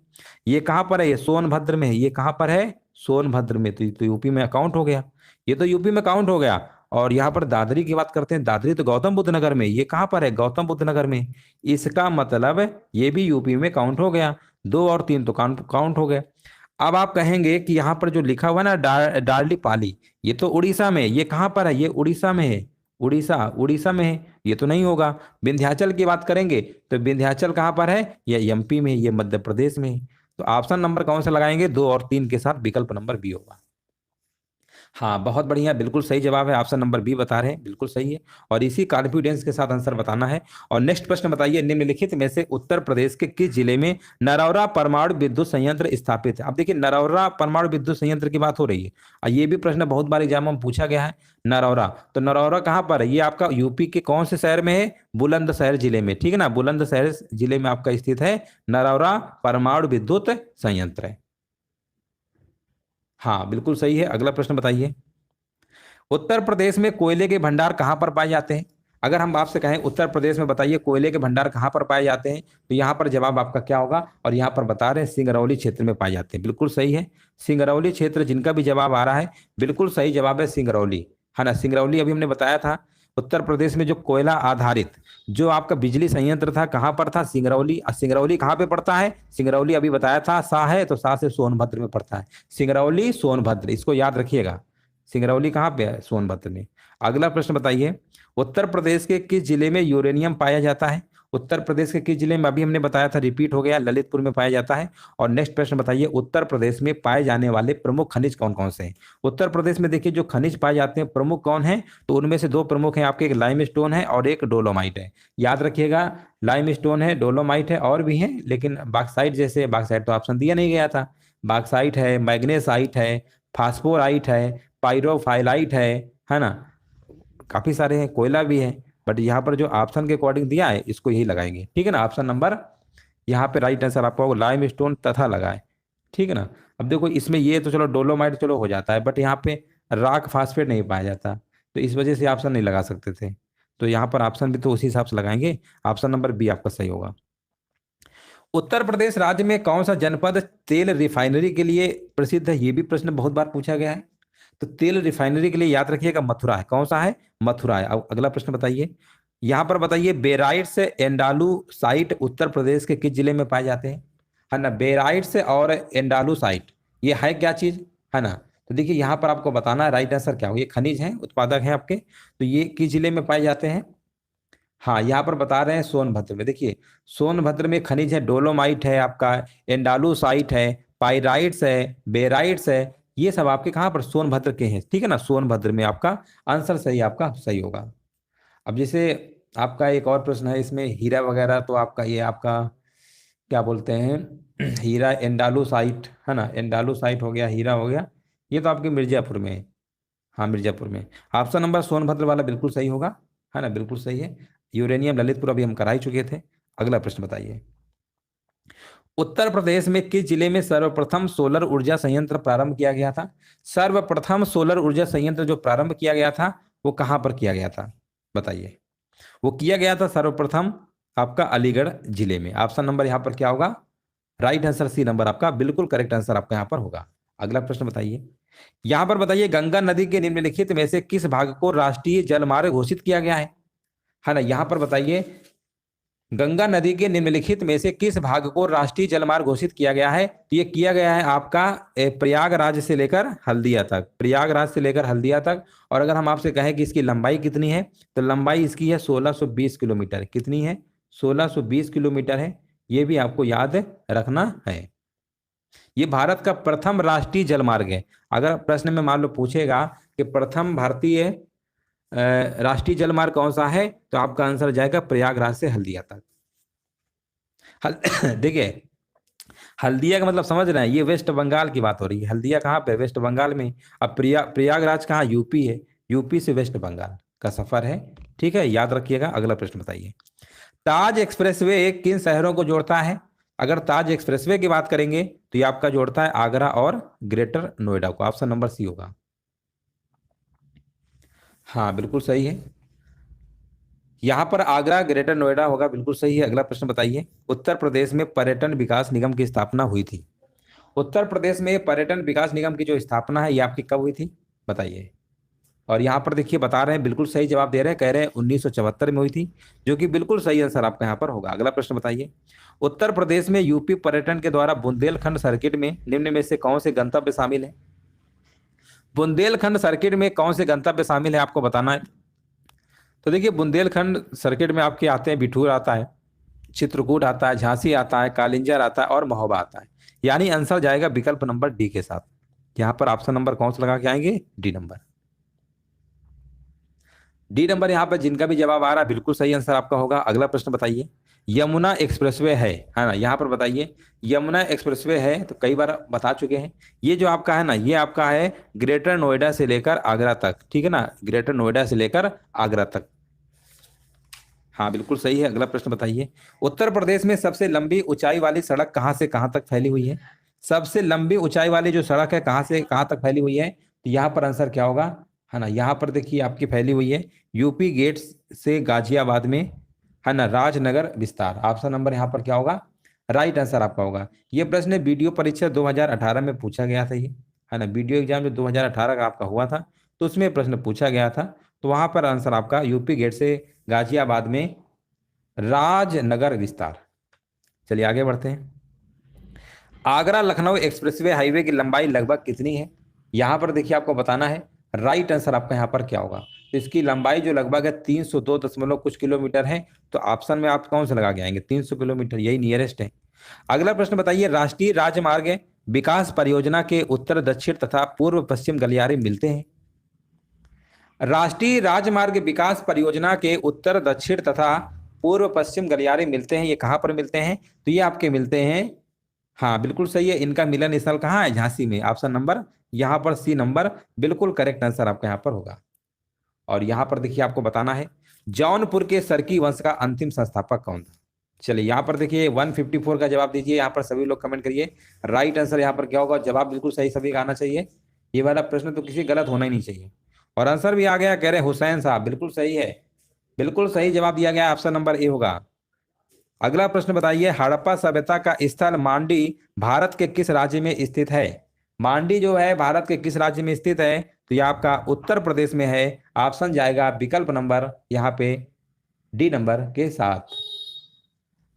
ये कहाँ पर है? ये सोनभद्र में है। ये कहाँ पर है? सोनभद्र में। तो यूपी में अकाउंट हो गया, ये तो यूपी में काउंट हो गया। और यहाँ पर दादरी की बात करते हैं, दादरी तो गौतम बुद्ध नगर में। ये कहाँ पर है? गौतम बुद्ध नगर में। इसका मतलब ये भी यूपी में काउंट हो गया। 2 और 3 तो काउंट हो गया। अब आप कहेंगे कि यहाँ पर जो लिखा हुआ है ना डार्लिपाली, ये तो उड़ीसा में है। ये कहाँ पर है? ये उड़ीसा में है। उड़ीसा, उड़ीसा में है, ये तो नहीं होगा। विंध्याचल की बात करेंगे तो विंध्याचल कहाँ पर है? ये एमपी में है, ये मध्य प्रदेश में है। तो ऑप्शन नंबर कौन सा लगाएंगे? 2 और 3 के साथ विकल्प नंबर बी होगा। हाँ, बहुत बढ़िया, बिल्कुल सही जवाब है, ऑप्शन नंबर बी बता रहे हैं, बिल्कुल सही है। और इसी कॉन्फिडेंस के साथ आंसर बताना है। और नेक्स्ट प्रश्न बताइए, निम्नलिखित में से उत्तर प्रदेश के किस जिले में नरौरा परमाणु विद्युत संयंत्र स्थापित है? अब देखिए, नरौरा परमाणु विद्युत संयंत्र की बात हो रही है और ये भी प्रश्न बहुत बार एग्जाम में पूछा गया है। नरौरा, तो नरौरा कहाँ पर है? ये आपका यूपी के कौन से शहर में है? बुलंदशहर जिले में, ठीक है ना, बुलंदशहर जिले में आपका स्थित है नरौरा परमाणु विद्युत संयंत्र है। हाँ, बिल्कुल सही है। अगला प्रश्न बताइए, उत्तर प्रदेश में कोयले के भंडार कहाँ पर पाए जाते हैं? अगर हम आपसे कहें उत्तर प्रदेश में बताइए कोयले के भंडार कहाँ पर पाए जाते हैं, तो यहाँ पर जवाब आपका क्या होगा? और यहाँ पर बता रहे हैं सिंगरौली क्षेत्र में पाए जाते हैं, बिल्कुल सही है। सिंगरौली क्षेत्र, जिनका भी जवाब आ रहा है बिल्कुल सही जवाब है सिंगरौली, है ना। सिंगरौली अभी हमने बताया था, उत्तर प्रदेश में जो कोयला आधारित जो आपका बिजली संयंत्र था कहाँ पर था? सिंगरौली। सिंगरौली कहाँ पे पड़ता है? सिंगरौली अभी बताया था, सा है तो सा से सोनभद्र में पड़ता है। सिंगरौली सोनभद्र, इसको याद रखिएगा। सिंगरौली कहाँ पे है? सोनभद्र में। अगला प्रश्न बताइए, उत्तर प्रदेश के किस जिले में यूरेनियम पाया जाता है? उत्तर प्रदेश के किस जिले में? अभी हमने बताया था, रिपीट हो गया, ललितपुर में पाया जाता है। और नेक्स्ट प्रश्न बताइए, उत्तर प्रदेश में पाए जाने वाले प्रमुख खनिज कौन कौन से हैं? उत्तर प्रदेश में देखिए जो खनिज पाए जाते हैं प्रमुख कौन है, तो उनमें से 2 प्रमुख हैं आपके, एक लाइम स्टोन है और एक डोलोमाइट है। याद रखिएगा, लाइम स्टोन है, डोलोमाइट है, और भी है, लेकिन बॉक्साइट, जैसे बॉक्साइट तो ऑप्शन दिया नहीं गया था। बॉक्साइट है, मैग्नेसाइट है, फास्फोराइट है, पायरोफाइलाइट है ना, काफी सारे हैं, कोयला भी है। बट यहाँ पर जो ऑप्शन के अकॉर्डिंग दिया है इसको यही लगाएंगे, ठीक है ना। ऑप्शन नंबर यहाँ पे राइट आंसर आपका होगा लाइम स्टोन तथा लगाए, ठीक है ना। अब देखो इसमें ये तो चलो डोलोमाइट चलो हो जाता है, बट यहाँ पे रॉक फास्फेट नहीं पाया जाता, तो इस वजह से ऑप्शन नहीं लगा सकते थे। तो यहाँ पर ऑप्शन भी तो उसी हिसाब से लगाएंगे, ऑप्शन नंबर बी आपका सही होगा। उत्तर प्रदेश राज्य में कौन सा जनपद तेल रिफाइनरी के लिए प्रसिद्ध है? ये भी प्रश्न बहुत बार पूछा गया है। तो तेल रिफाइनरी के लिए याद रखिएगा मथुरा है। कौन सा है? मथुरा है। अब अगला प्रश्न बताइए, यहां पर बताइए बेराइट्स एंडालू साइट उत्तर प्रदेश के किस जिले में पाए जाते हैं? है ना, बेराइट्स और एंडालू साइट, ये है क्या चीज, है ना। तो देखिए यहाँ पर आपको बताना है राइट आंसर क्या हो, ये खनिज है, उत्पादक है आपके, तो ये किस जिले में पाए जाते हैं? हाँ, यहाँ पर बता रहे हैं सोनभद्र में। देखिए सोनभद्र में खनिज है, डोलोमाइट है आपका, एंडालूसाइट है, पाइराइट्स है, बेराइट्स है, ये सब आपके कहाँ पर? सोनभद्र के हैं, ठीक है ना, सोनभद्र में आपका आंसर सही, आपका सही होगा। अब जैसे आपका एक और प्रश्न है इसमें, हीरा वगैरह, तो आपका ये आपका क्या बोलते हैं हीरा एंडालूसाइट, है ना, एंडालूसाइट हो गया, हीरा हो गया, ये तो आपके मिर्जापुर में है। हाँ, मिर्जापुर में। ऑप्शन नंबर सोनभद्र वाला बिल्कुल सही होगा, है ना, बिल्कुल सही है। यूरेनियम ललितपुर अभी हम करा ही चुके थे। अगला प्रश्न बताइए, उत्तर प्रदेश में किस जिले में सर्वप्रथम सोलर ऊर्जा संयंत्र प्रारंभ किया गया था? सर्वप्रथम सोलर ऊर्जा संयंत्र जो प्रारंभ किया गया था वो कहाँ पर किया गया था? बताइए। वो किया गया था सर्वप्रथम आपका अलीगढ़ जिले में। ऑप्शन नंबर यहाँ पर क्या होगा? राइट आंसर सी नंबर आपका बिल्कुल करेक्ट आंसर आपका यहाँ पर होगा। अगला प्रश्न बताइए, यहां पर बताइए गंगा नदी के निम्नलिखित में से किस भाग को राष्ट्रीय जलमार्ग घोषित किया गया है ना। यहां पर बताइए गंगा नदी के निम्नलिखित में से किस भाग को राष्ट्रीय जलमार्ग घोषित किया गया है? तो ये किया गया है आपका प्रयागराज से लेकर हल्दिया तक, प्रयागराज से लेकर हल्दिया तक। और अगर हम आपसे कहें कि इसकी लंबाई कितनी है, तो लंबाई इसकी है 1620 किलोमीटर। कितनी है? 1620 किलोमीटर है, ये भी आपको याद रखना है। ये भारत का प्रथम राष्ट्रीय जलमार्ग है। अगर प्रश्न में मान लो पूछेगा कि प्रथम भारतीय राष्ट्रीय जलमार्ग कौन सा है, तो आपका आंसर जाएगा प्रयागराज से हल्दिया तक। देखिए हल्दिया का मतलब समझ रहे हैं, ये वेस्ट बंगाल की बात हो रही है। हल्दिया कहाँ पे? वेस्ट बंगाल में। अब प्रयागराज कहाँ? यूपी है। यूपी से वेस्ट बंगाल का सफर है, ठीक है, याद रखिएगा। अगला प्रश्न बताइए, ताज एक्सप्रेसवे किन शहरों को जोड़ता है? अगर ताज एक्सप्रेसवे की बात करेंगे तो ये आपका जोड़ता है आगरा और ग्रेटर नोएडा को। ऑप्शन नंबर सी होगा। हाँ, बिल्कुल सही है, यहां पर आगरा ग्रेटर नोएडा होगा, बिल्कुल सही है। अगला प्रश्न बताइए, उत्तर प्रदेश में पर्यटन विकास निगम की स्थापना हुई थी? उत्तर प्रदेश में पर्यटन विकास निगम की जो स्थापना है ये आपकी कब हुई थी? बताइए। और यहाँ पर देखिए बता रहे हैं, बिल्कुल सही जवाब दे रहे हैं, कह रहे हैं 1974 में हुई थी, जो कि बिल्कुल सही आंसर आपका यहाँ पर होगा। अगला प्रश्न बताइए, उत्तर प्रदेश में यूपी पर्यटन के द्वारा बुंदेलखंड सर्किट में निम्न में से कौन से गंतव्य शामिल है? बुंदेलखंड सर्किट में कौन से गंतव्य शामिल है आपको बताना है। तो देखिए बुंदेलखंड सर्किट में आपके आते हैं, बिठूर आता है, चित्रकूट आता है, झांसी आता है, कालिंजर आता है और महोबा आता है। यानी आंसर जाएगा विकल्प नंबर डी के साथ। यहां पर ऑप्शन नंबर कौन सा लगा के आएंगे? D number. डी नंबर यहाँ पर जिनका भी जवाब आ रहा है बिल्कुल सही आंसर आपका होगा। अगला प्रश्न बताइए, यमुना एक्सप्रेसवे है ना, यहाँ पर बताइए यमुना एक्सप्रेसवे है, तो कई बार बता चुके हैं। ये जो आपका है ना, ये आपका है ग्रेटर नोएडा से लेकर आगरा तक, ठीक है ना, ग्रेटर नोएडा से लेकर आगरा तक। हाँ बिल्कुल सही है। अगला प्रश्न बताइए, उत्तर प्रदेश में सबसे लंबी ऊंचाई वाली सड़क कहाँ से कहाँ तक फैली हुई है? सबसे लंबी ऊंचाई वाली जो सड़क है कहाँ से कहाँ तक फैली हुई है? तो यहाँ पर आंसर क्या होगा, है ना, यहाँ पर देखिए आपकी फैली हुई है यूपी गेट से गाजियाबाद में, है ना, राजनगर विस्तार। ऑप्शन नंबर यहाँ पर क्या होगा? राइट आंसर आपका होगा। ये प्रश्न वीडियो परीक्षा 2018 में पूछा गया था, ये है ना, वीडियो एग्जाम जो 2018 का आपका हुआ था, तो उसमें प्रश्न पूछा गया था। तो वहां पर आंसर आपका यूपी गेट से गाजियाबाद में राजनगर विस्तार। चलिए आगे बढ़ते हैं। आगरा लखनऊ एक्सप्रेसवे हाईवे की लंबाई लगभग कितनी है? यहां पर देखिए आपको बताना है, राइट आंसर आपका यहां पर क्या होगा। तो इसकी लंबाई जो लगभग है 302 दशमलव कुछ किलोमीटर है। तो ऑप्शन में आप कौन सा लगा के आएंगे? 300 किलोमीटर, यही नियरेस्ट है। अगला प्रश्न बताइए, राष्ट्रीय राजमार्ग विकास परियोजना के उत्तर दक्षिण तथा पूर्व पश्चिम गलियारे मिलते हैं। राष्ट्रीय राजमार्ग विकास परियोजना के उत्तर दक्षिण तथा पूर्व पश्चिम गलियारे मिलते हैं, ये कहां पर मिलते हैं? तो ये आपके मिलते हैं, हाँ बिल्कुल सही है, इनका मिलन स्थल कहाँ है? झांसी में। ऑप्शन नंबर यहाँ पर सी नंबर बिल्कुल करेक्ट आंसर आपका यहाँ पर होगा। और यहाँ पर देखिए आपको बताना है, जौनपुर के सरकी वंश का अंतिम संस्थापक कौन था? चलिए यहाँ पर देखिए 154 का जवाब दीजिए, यहाँ पर सभी लोग कमेंट करिए राइट आंसर यहाँ पर क्या होगा। जवाब बिल्कुल सही सभी का आना चाहिए, ये वाला प्रश्न तो किसी गलत होना ही नहीं चाहिए। और आंसर भी आ गया, कह रहे हुसैन साहब, बिल्कुल सही है, बिल्कुल सही जवाब दिया गया, ऑप्शन नंबर ए होगा। अगला प्रश्न बताइए, हड़प्पा सभ्यता का स्थल मांडी भारत के किस राज्य में स्थित है? मांडी जो है भारत के किस राज्य में स्थित है? तो यह आपका उत्तर प्रदेश में है। ऑप्शन जाएगा विकल्प नंबर यहाँ पे डी नंबर के साथ।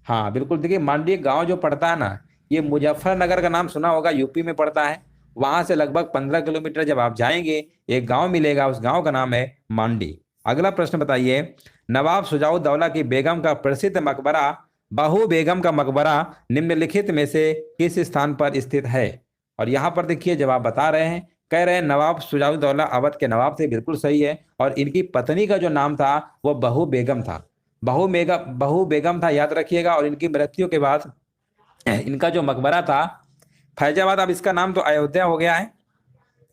हाँ बिल्कुल, देखिए मांडी गांव जो पड़ता है ना, ये मुजफ्फरनगर का नाम सुना होगा, यूपी में पड़ता है। वहां से लगभग 15 किलोमीटर जब आप जाएंगे एक गांव मिलेगा, उस गांव का नाम है मांडी। अगला प्रश्न बताइए, नवाब शुजाउद्दौला की बेगम का प्रसिद्ध मकबरा बहू बेगम का मकबरा निम्नलिखित में से किस स्थान पर स्थित है? और यहाँ पर देखिए जवाब बता रहे हैं, कह रहे हैं नवाब शुजाउद्दौला अवध के नवाब थे, बिल्कुल सही है। और इनकी पत्नी का जो नाम था वो बहू बेगम था, बहू बेगम था, याद रखिएगा। और इनकी मृत्यु के बाद इनका जो मकबरा था फैजाबाद, अब इसका नाम तो अयोध्या हो गया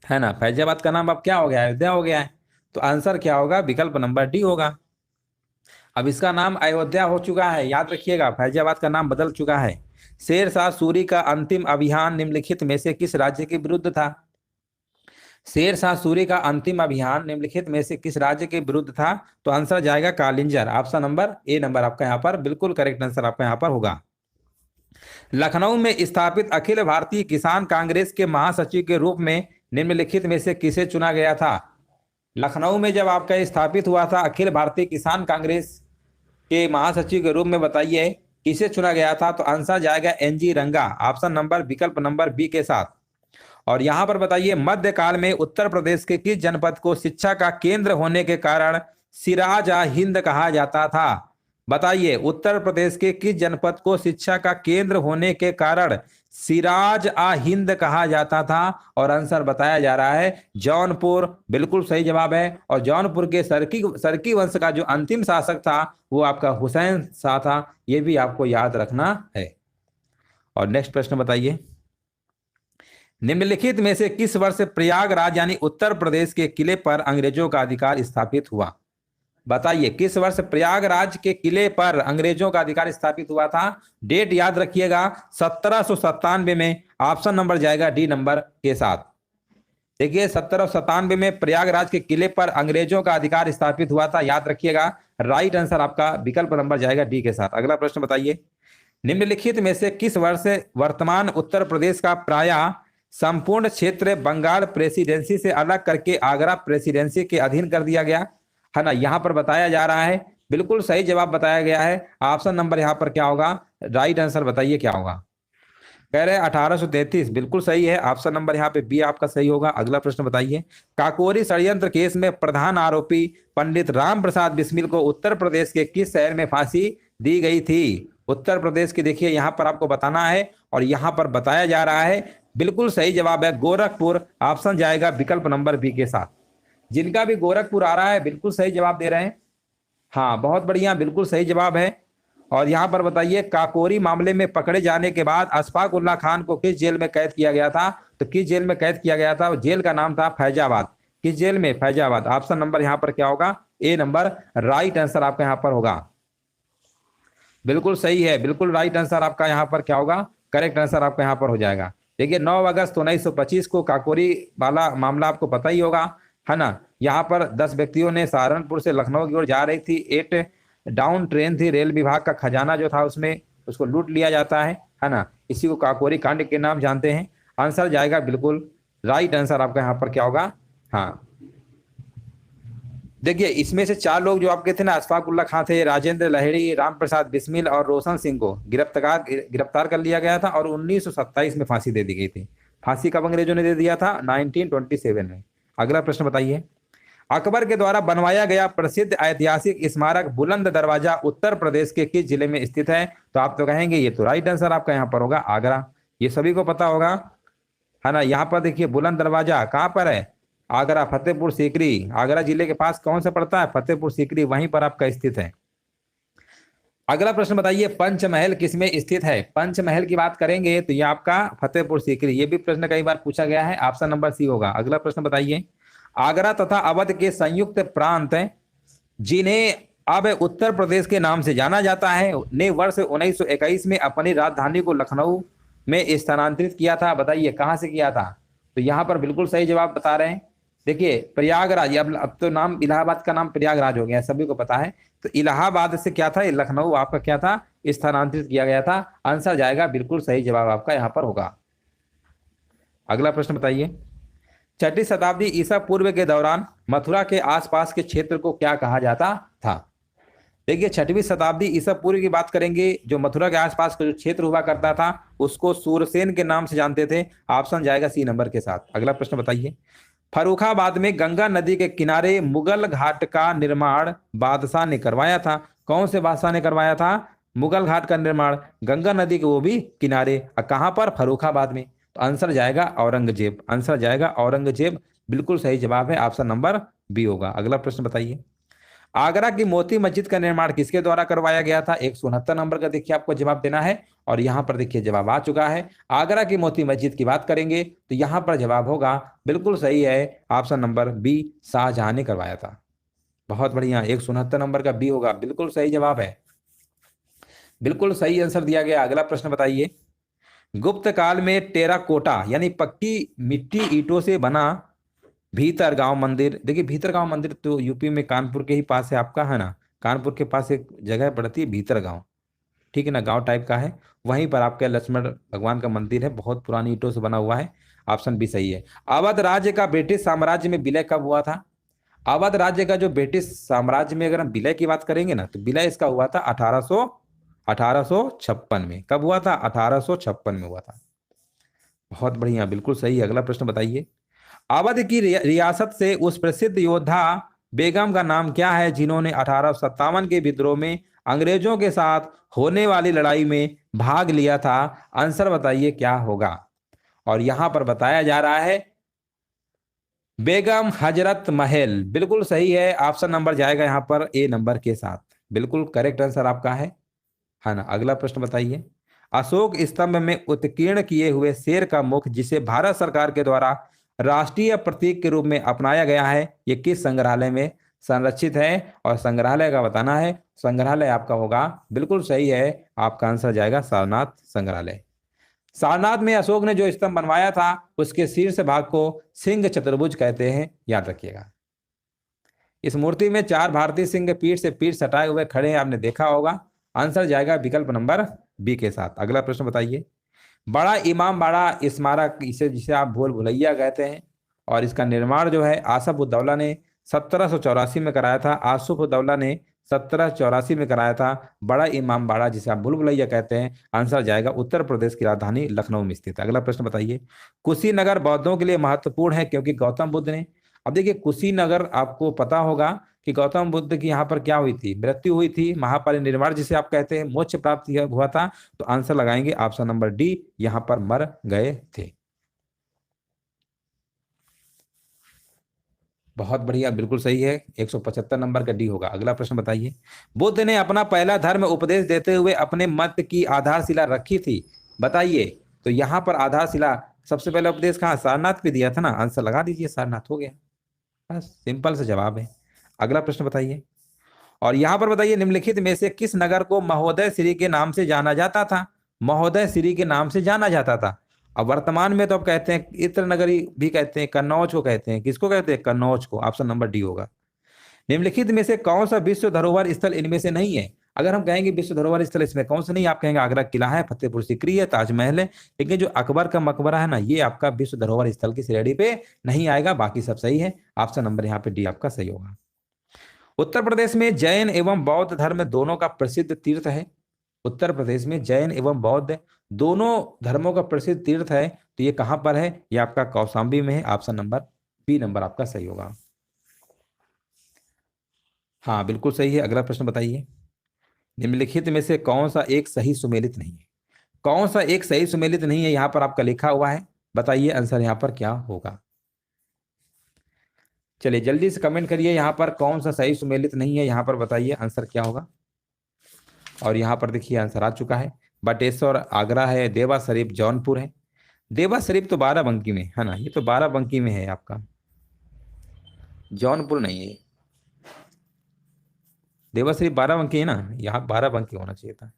है ना, फैजाबाद का नाम अब क्या हो गया? अयोध्या हो गया है। तो आंसर क्या होगा? विकल्प नंबर डी होगा। अब इसका नाम अयोध्या हो चुका है, याद रखिएगा, फैजाबाद का नाम बदल चुका है। शेर शाह सूरी का अंतिम अभियान निम्नलिखित में से किस राज्य के विरुद्ध था? शेर शाह सूरी का अंतिम अभियान निम्नलिखित में से किस राज्य के विरुद्ध था? तो आंसर जाएगा Kalinjar. Option number A number आपका यहाँ पर बिल्कुल करेक्ट आंसर आपका यहाँ पर होगा। लखनऊ में स्थापित अखिल भारतीय किसान कांग्रेस के महासचिव के रूप में निम्नलिखित में से किसे चुना गया था? लखनऊ में जब आपका स्थापित हुआ था अखिल भारतीय किसान कांग्रेस के महासचिव के रूप में, बताइए किसे चुना गया था? तो आंसर जाएगा एनजी रंगा। ऑप्शन नंबर विकल्प नंबर बी के साथ। और यहां पर बताइए, मध्यकाल में उत्तर प्रदेश के किस जनपद को शिक्षा का केंद्र होने के कारण सिराज हिंद कहा जाता था? बताइए उत्तर प्रदेश के किस जनपद को शिक्षा का केंद्र होने के कारण सिराज हिंद कहा जाता था? और आंसर बताया जा रहा है जौनपुर, बिल्कुल सही जवाब है। और जौनपुर के सरकी वंश का जो अंतिम शासक था वो आपका हुसैन शाह था, ये भी आपको याद रखना है। और नेक्स्ट प्रश्न बताइए, निम्नलिखित में से किस वर्ष प्रयागराज यानी उत्तर प्रदेश के किले पर अंग्रेजों का अधिकार स्थापित हुआ? बताइए किस वर्ष प्रयागराज के किले पर अंग्रेजों का अधिकार स्थापित हुआ था? डेट याद रखिएगा 1797 में। ऑप्शन नंबर जाएगा डी नंबर के साथ। देखिए 1797 में प्रयागराज के किले पर अंग्रेजों का अधिकार स्थापित हुआ था, याद रखिएगा। राइट आंसर आपका विकल्प नंबर जाएगा डी के साथ। अगला प्रश्न बताइए, निम्नलिखित में से किस वर्ष वर्तमान उत्तर प्रदेश का प्रायः संपूर्ण क्षेत्र बंगाल प्रेसिडेंसी से अलग करके आगरा प्रेसिडेंसी के अधीन कर दिया गया, है ना, यहाँ पर बताया जा रहा है। बिल्कुल सही जवाब बताया गया है। ऑप्शन नंबर यहाँ पर क्या होगा, राइट आंसर बताइए क्या होगा। कह रहे हैं 1833, बिल्कुल सही है। ऑप्शन नंबर यहाँ पे बी आपका सही होगा। अगला प्रश्न बताइए, काकोरी षड्यंत्र केस में प्रधान आरोपी पंडित राम प्रसाद बिस्मिल को उत्तर प्रदेश के किस शहर में फांसी दी गई थी? उत्तर प्रदेश की देखिए यहाँ पर आपको बताना है और यहाँ पर बताया जा रहा है। बिल्कुल सही जवाब है गोरखपुर। ऑप्शन जाएगा विकल्प नंबर बी के साथ। जिनका भी गोरखपुर आ रहा है बिल्कुल सही जवाब दे रहे हैं। हाँ बहुत बढ़िया, बिल्कुल सही जवाब है। और यहाँ पर बताइए, काकोरी मामले में पकड़े जाने के बाद अशफाक उल्लाह खान को किस जेल में कैद किया गया था? तो किस जेल में कैद किया गया था? जेल का नाम था फैजाबाद। किस जेल में? फैजाबाद। ऑप्शन नंबर यहाँ पर क्या होगा, ए नंबर राइट आंसर आपका यहाँ पर होगा। बिल्कुल सही है, बिल्कुल राइट आंसर आपका यहाँ पर क्या होगा, करेक्ट आंसर आपका यहाँ पर हो जाएगा। देखिए 9 अगस्त 1925 को काकोरी वाला मामला आपको पता ही होगा, है ना। यहाँ पर 10 व्यक्तियों ने सहारनपुर से लखनऊ की ओर जा रही थी, 8 डाउन ट्रेन थी, रेल विभाग का खजाना जो था उसमें उसको लूट लिया जाता है ना। इसी को काकोरी कांड के नाम जानते हैं। आंसर जाएगा बिल्कुल राइट आंसर आपका यहाँ पर क्या होगा। हाँ देखिए इसमें से 4 लोग जो आपके थे ना, अशफाक उल्लाह खां थे, राजेंद्र लहेड़ी, राम प्रसाद बिस्मिल और रोशन सिंह को गिरफ्तार कर लिया गया था और 1927 में फांसी दे दी गई थी। फांसी कब अंग्रेजों ने दे दिया था? 1927 में। अगला प्रश्न बताइए, अकबर के द्वारा बनवाया गया प्रसिद्ध ऐतिहासिक स्मारक बुलंद दरवाजा उत्तर प्रदेश के किस जिले में स्थित है? तो आप तो कहेंगे ये तो राइट आंसर आपका यहाँ पर होगा आगरा। ये सभी को पता होगा, है ना। यहाँ पर देखिए बुलंद दरवाजा कहाँ पर है? आगरा, फतेहपुर सीकरी। आगरा जिले के पास कौन सा पड़ता है? फतेहपुर सीकरी, वहीं पर आपका स्थित है। अगला प्रश्न बताइए, पंचमहल किसमें स्थित है? पंचमहल की बात करेंगे तो ये आपका फतेहपुर सीकरी। ये भी प्रश्न कई बार पूछा गया है। ऑप्शन नंबर सी होगा। अगला प्रश्न बताइए, आगरा तथा अवध के संयुक्त प्रांत जिन्हें अब उत्तर प्रदेश के नाम से जाना जाता है ने वर्ष 1921 में अपनी राजधानी को लखनऊ में स्थानांतरित किया था। बताइए कहां से किया था? तो यहाँ पर बिल्कुल सही जवाब बता रहे हैं। देखिए प्रयागराज, अब तो नाम इलाहाबाद का नाम प्रयागराज हो गया, सभी को पता है। तो इलाहाबाद से क्या था, लखनऊ आपका क्या था, स्थानांतरित किया गया था। आंसर जाएगा बिल्कुल सही जवाब आपका यहाँ पर होगा। अगला प्रश्न बताइए, 6वीं शताब्दी ईसा पूर्व के दौरान मथुरा के आसपास के क्षेत्र को क्या कहा जाता था? देखिए 6वीं शताब्दी ईसा पूर्व की बात करेंगे, जो मथुरा के आसपास का जो क्षेत्र हुआ करता था उसको सूरसेन के नाम से जानते थे। ऑप्शन जाएगा सी नंबर के साथ। अगला प्रश्न बताइए, फर्रुखाबाद में गंगा नदी के किनारे मुगल घाट का निर्माण बादशाह ने करवाया था। कौन से बादशाह ने करवाया था मुगल घाट का निर्माण? गंगा नदी के वो भी किनारे, कहां पर? फर्रुखाबाद में। तो आंसर जाएगा औरंगजेब। आंसर जाएगा औरंगजेब, बिल्कुल सही जवाब है। ऑप्शन नंबर बी होगा। अगला प्रश्न बताइए, आगरा की मोती मस्जिद का निर्माण किसके द्वारा करवाया गया था? 169 नंबर का देखिए आपको जवाब देना है और यहाँ पर देखिए जवाब आ चुका है। आगरा की मोती मस्जिद की बात करेंगे तो यहाँ पर जवाब होगा बिल्कुल सही है, ऑप्शन नंबर बी, शाहजहां ने करवाया था। बहुत बढ़िया, 169 नंबर का बी होगा, बिल्कुल सही जवाब है, बिल्कुल सही आंसर दिया गया। अगला प्रश्न बताइए, गुप्त काल में टेराकोटा यानी पक्की मिट्टी ईंटों से बना भीतरगांव मंदिर। देखिए भीतरगांव मंदिर तो यूपी में कानपुर के ही पास है आपका, है ना। कानपुर के पास एक जगह पड़ती है भीतरगांव, ठीक है ना, गांव टाइप का है। वहीं पर आपके लक्ष्मण भगवान का मंदिर है, बहुत पुरानी ईंटों से बना हुआ है। ऑप्शन बी सही है। अवध राज्य का ब्रिटिश साम्राज्य में विलय कब हुआ था? अवध राज्य का जो ब्रिटिश साम्राज्य में अगर हम विलय की बात करेंगे ना, तो विलय इसका हुआ था 1856 में। कब हुआ था? 1856 में हुआ था। बहुत बढ़िया, बिल्कुल सही। अगला प्रश्न बताइए, अवध की रियासत से उस प्रसिद्ध योद्धा बेगम का नाम क्या है जिन्होंने 1857 के विद्रोह में अंग्रेजों के साथ होने वाली लड़ाई में भाग लिया था? आंसर बताइए क्या होगा। और यहां पर बताया जा रहा है बेगम हजरत महल, बिल्कुल सही है। ऑप्शन नंबर जाएगा यहां पर ए नंबर के साथ, बिल्कुल करेक्ट आंसर आपका है ना। अगला प्रश्न बताइए, अशोक स्तंभ में उत्कीर्ण किए हुए शेर का मुख जिसे भारत सरकार के द्वारा राष्ट्रीय प्रतीक के रूप में अपनाया गया है, ये किस संग्रहालय में संरक्षित है? और संग्रहालय का बताना है। संग्रहालय आपका होगा बिल्कुल सही है, आपका आंसर जाएगा सारनाथ संग्रहालय। सारनाथ में अशोक ने जो स्तंभ बनवाया था उसके शीर्ष भाग को सिंह चतुर्भुज कहते हैं, याद रखिएगा। इस मूर्ति में 4 भारतीय सिंह पीठ से पीठ सटाए हुए खड़े हैं, आपने देखा होगा। आंसर जाएगा विकल्प नंबर बी के साथ। अगला प्रश्न बताइए, बड़ा इमाम बाड़ा स्मारक, इसे जिसे आप भूल भुलैया कहते हैं, और इसका निर्माण जो है आसफ उद्दौला ने 1784 में कराया था। आसफ उद्दौला ने 1784 में कराया था बड़ा इमाम बाड़ा, जिसे आप भूल भुलैया कहते हैं। आंसर जाएगा उत्तर प्रदेश की राजधानी लखनऊ में स्थित है। अगला प्रश्न बताइए। कुशीनगर बौद्धों के लिए महत्वपूर्ण है क्योंकि गौतम बुद्ध ने, अब देखिए कुशीनगर आपको पता होगा कि गौतम बुद्ध की यहाँ पर क्या हुई थी, मृत्यु हुई थी, महापरिनिर्वाण जिसे आप कहते हैं, मोक्ष प्राप्त हुआ था। तो आंसर लगाएंगे ऑप्शन नंबर डी, यहां पर मर गए थे। बहुत बढ़िया, बिल्कुल सही है, 175 नंबर का डी होगा। अगला प्रश्न बताइए। बुद्ध ने अपना पहला धर्म उपदेश देते हुए अपने मत की आधारशिला रखी थी, बताइए। तो यहां पर आधारशिला, सबसे पहला उपदेश कहाँ, सारनाथ पे दिया था ना। आंसर लगा दीजिए, सारनाथ हो गया। बस सिंपल से जवाब है। अगला प्रश्न बताइए। और यहां पर बताइए, निम्नलिखित में से किस नगर को महोदय श्री के नाम से जाना जाता था। महोदय श्री के नाम से जाना जाता था। अब वर्तमान में तो अब कहते हैं इत्र नगरी भी कहते हैं, कन्नौज को कहते हैं। किसको कहते हैं, कन्नौज को। ऑप्शन नंबर डी होगा। निम्नलिखित में से कौन सा विश्व धरोहर स्थल इनमें से नहीं है। अगर हम कहेंगे विश्व धरोहर स्थल, इसमें कौन सा नहीं, आप कहेंगे आगरा किला है, फतेहपुर सीकरी है, ताजमहल है। लेकिन जो अकबर का मकबरा है ना, ये आपका विश्व धरोहर स्थल की श्रेणी पे नहीं आएगा। बाकी सब सही है। ऑप्शन नंबर यहाँ पे डी आपका सही होगा। उत्तर प्रदेश में जैन एवं बौद्ध धर्म दोनों का प्रसिद्ध तीर्थ है। उत्तर प्रदेश में जैन एवं बौद्ध दोनों धर्मों का प्रसिद्ध तीर्थ है। तो ये कहां पर है, ये आपका कौशाम्बी में है। ऑप्शन नंबर बी नंबर आपका सही होगा। हाँ बिल्कुल सही है। अगला प्रश्न बताइए। निम्नलिखित में से कौन सा एक सही सुमेलित नहीं है। कौन सा एक सही सुमेलित नहीं है, यहां पर आपका लिखा हुआ है, बताइए आंसर यहां पर क्या होगा। चलिए जल्दी से कमेंट करिए, यहां पर कौन सा सही सुमेलित नहीं है, यहां पर बताइए आंसर क्या होगा। और यहाँ पर देखिए आंसर आ चुका है। बटेश्वर आगरा है, देवा शरीफ जौनपुर है। देवा शरीफ तो बाराबंकी में है ना, ये तो बाराबंकी में है आपका, जौनपुर नहीं है। देवा शरीफ बाराबंकी है ना, यहाँ बाराबंकी होना चाहिए था।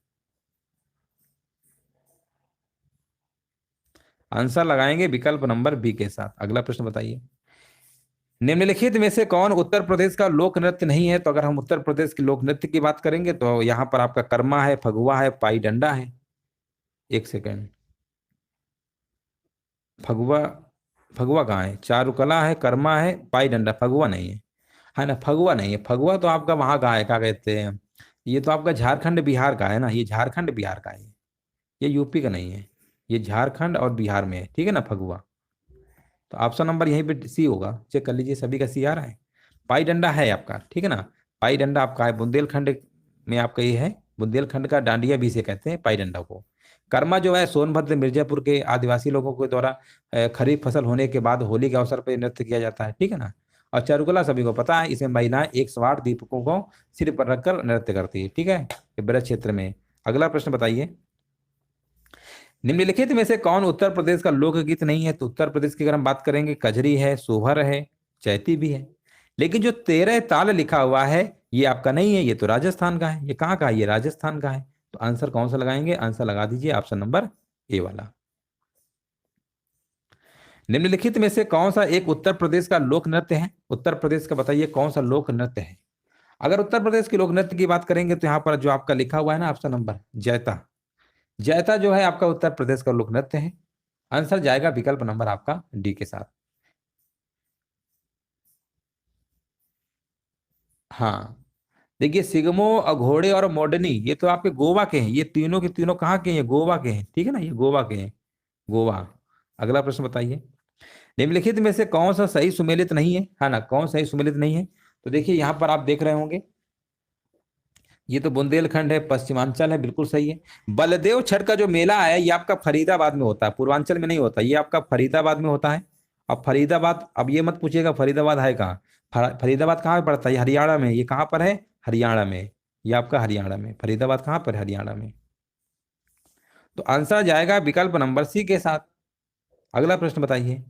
आंसर लगाएंगे विकल्प नंबर बी के साथ। अगला प्रश्न बताइए। निम्नलिखित में से कौन उत्तर प्रदेश का लोक नृत्य नहीं है। तो अगर हम उत्तर प्रदेश के लोक नृत्य की बात करेंगे तो यहाँ पर आपका कर्मा है, फगुआ है, पाई डंडा है। एक सेकेंड, फगुआ, फगुआ कहाँ है, चारुकला है, कर्मा है, पाई डंडा, फगुआ नहीं है ना। फगुआ नहीं है। फगुआ तो आपका वहां का है, क्या कहते हैं, ये तो आपका झारखंड बिहार का है ना, ये झारखंड बिहार का है, ये यूपी का नहीं है। ये झारखंड और बिहार में है, ठीक है ना फगुआ। तो ऑप्शन नंबर यहीं पे सी होगा, चेक कर लीजिए सभी का सी आ रहा है। पाई डंडा है आपका, ठीक है ना। पाई डंडा आपका है बुंदेलखंड में, आपका ये है बुंदेलखंड का डांडिया भी से कहते हैं पाई डंडा को। कर्मा जो है सोनभद्र मिर्जापुर के आदिवासी लोगों के द्वारा खरीफ फसल होने के बाद होली के अवसर पर नृत्य किया जाता है, ठीक है ना। और चारुकला सभी को पता है, इसमें महिलाएं एक स्वार दीपकों को सिर पर रखकर नृत्य करती है, ठीक है, ये ब्रज क्षेत्र में। अगला प्रश्न बताइए। निम्नलिखित में से कौन उत्तर प्रदेश का लोकगीत नहीं है। तो उत्तर प्रदेश की अगर हम बात करेंगे, कजरी है, सोहर है, चैती भी है। लेकिन जो 13 ताल लिखा हुआ है ये आपका नहीं है, ये तो राजस्थान का है। ये कहाँ का है, ये राजस्थान का है। तो आंसर कौन सा लगाएंगे, आंसर लगा दीजिए ऑप्शन नंबर ए वाला। निम्नलिखित में से कौन सा एक उत्तर प्रदेश का लोक नृत्य है। उत्तर प्रदेश का बताइए कौन सा लोक नृत्य है। अगर उत्तर प्रदेश के लोक नृत्य की बात करेंगे तो यहाँ पर जो आपका लिखा हुआ है ना ऑप्शन नंबर जैता, जैता जो है आपका उत्तर प्रदेश का लोक नृत्य है। आंसर जाएगा विकल्प नंबर आपका डी के साथ। हाँ देखिए, सिगमो, अघोड़े और मोडनी ये तो आपके गोवा के हैं। ये तीनों के तीनों कहाँ के हैं, गोवा के हैं, ठीक है ना, ये गोवा के हैं, गोवा। अगला प्रश्न बताइए। निम्नलिखित में से कौन सा सही सुमेलित नहीं है ना, कौन सही सुमेलित नहीं है। तो देखिए यहाँ पर आप देख रहे होंगे, ये तो बुंदेलखंड है, पश्चिमांचल है, बिल्कुल सही है। बलदेव छठ का जो मेला है ये आपका फरीदाबाद में होता है, पूर्वांचल में नहीं होता, ये आपका फरीदाबाद में होता है। अब फरीदाबाद, अब ये मत पूछिएगा फरीदाबाद है कहाँ। फरीदाबाद कहाँ पे पड़ता है, ये हरियाणा में। ये कहाँ पर है, हरियाणा में। ये आपका हरियाणा में, फरीदाबाद कहाँ पर है, हरियाणा में। तो आंसर जाएगा विकल्प नंबर सी के साथ। अगला प्रश्न बताइए।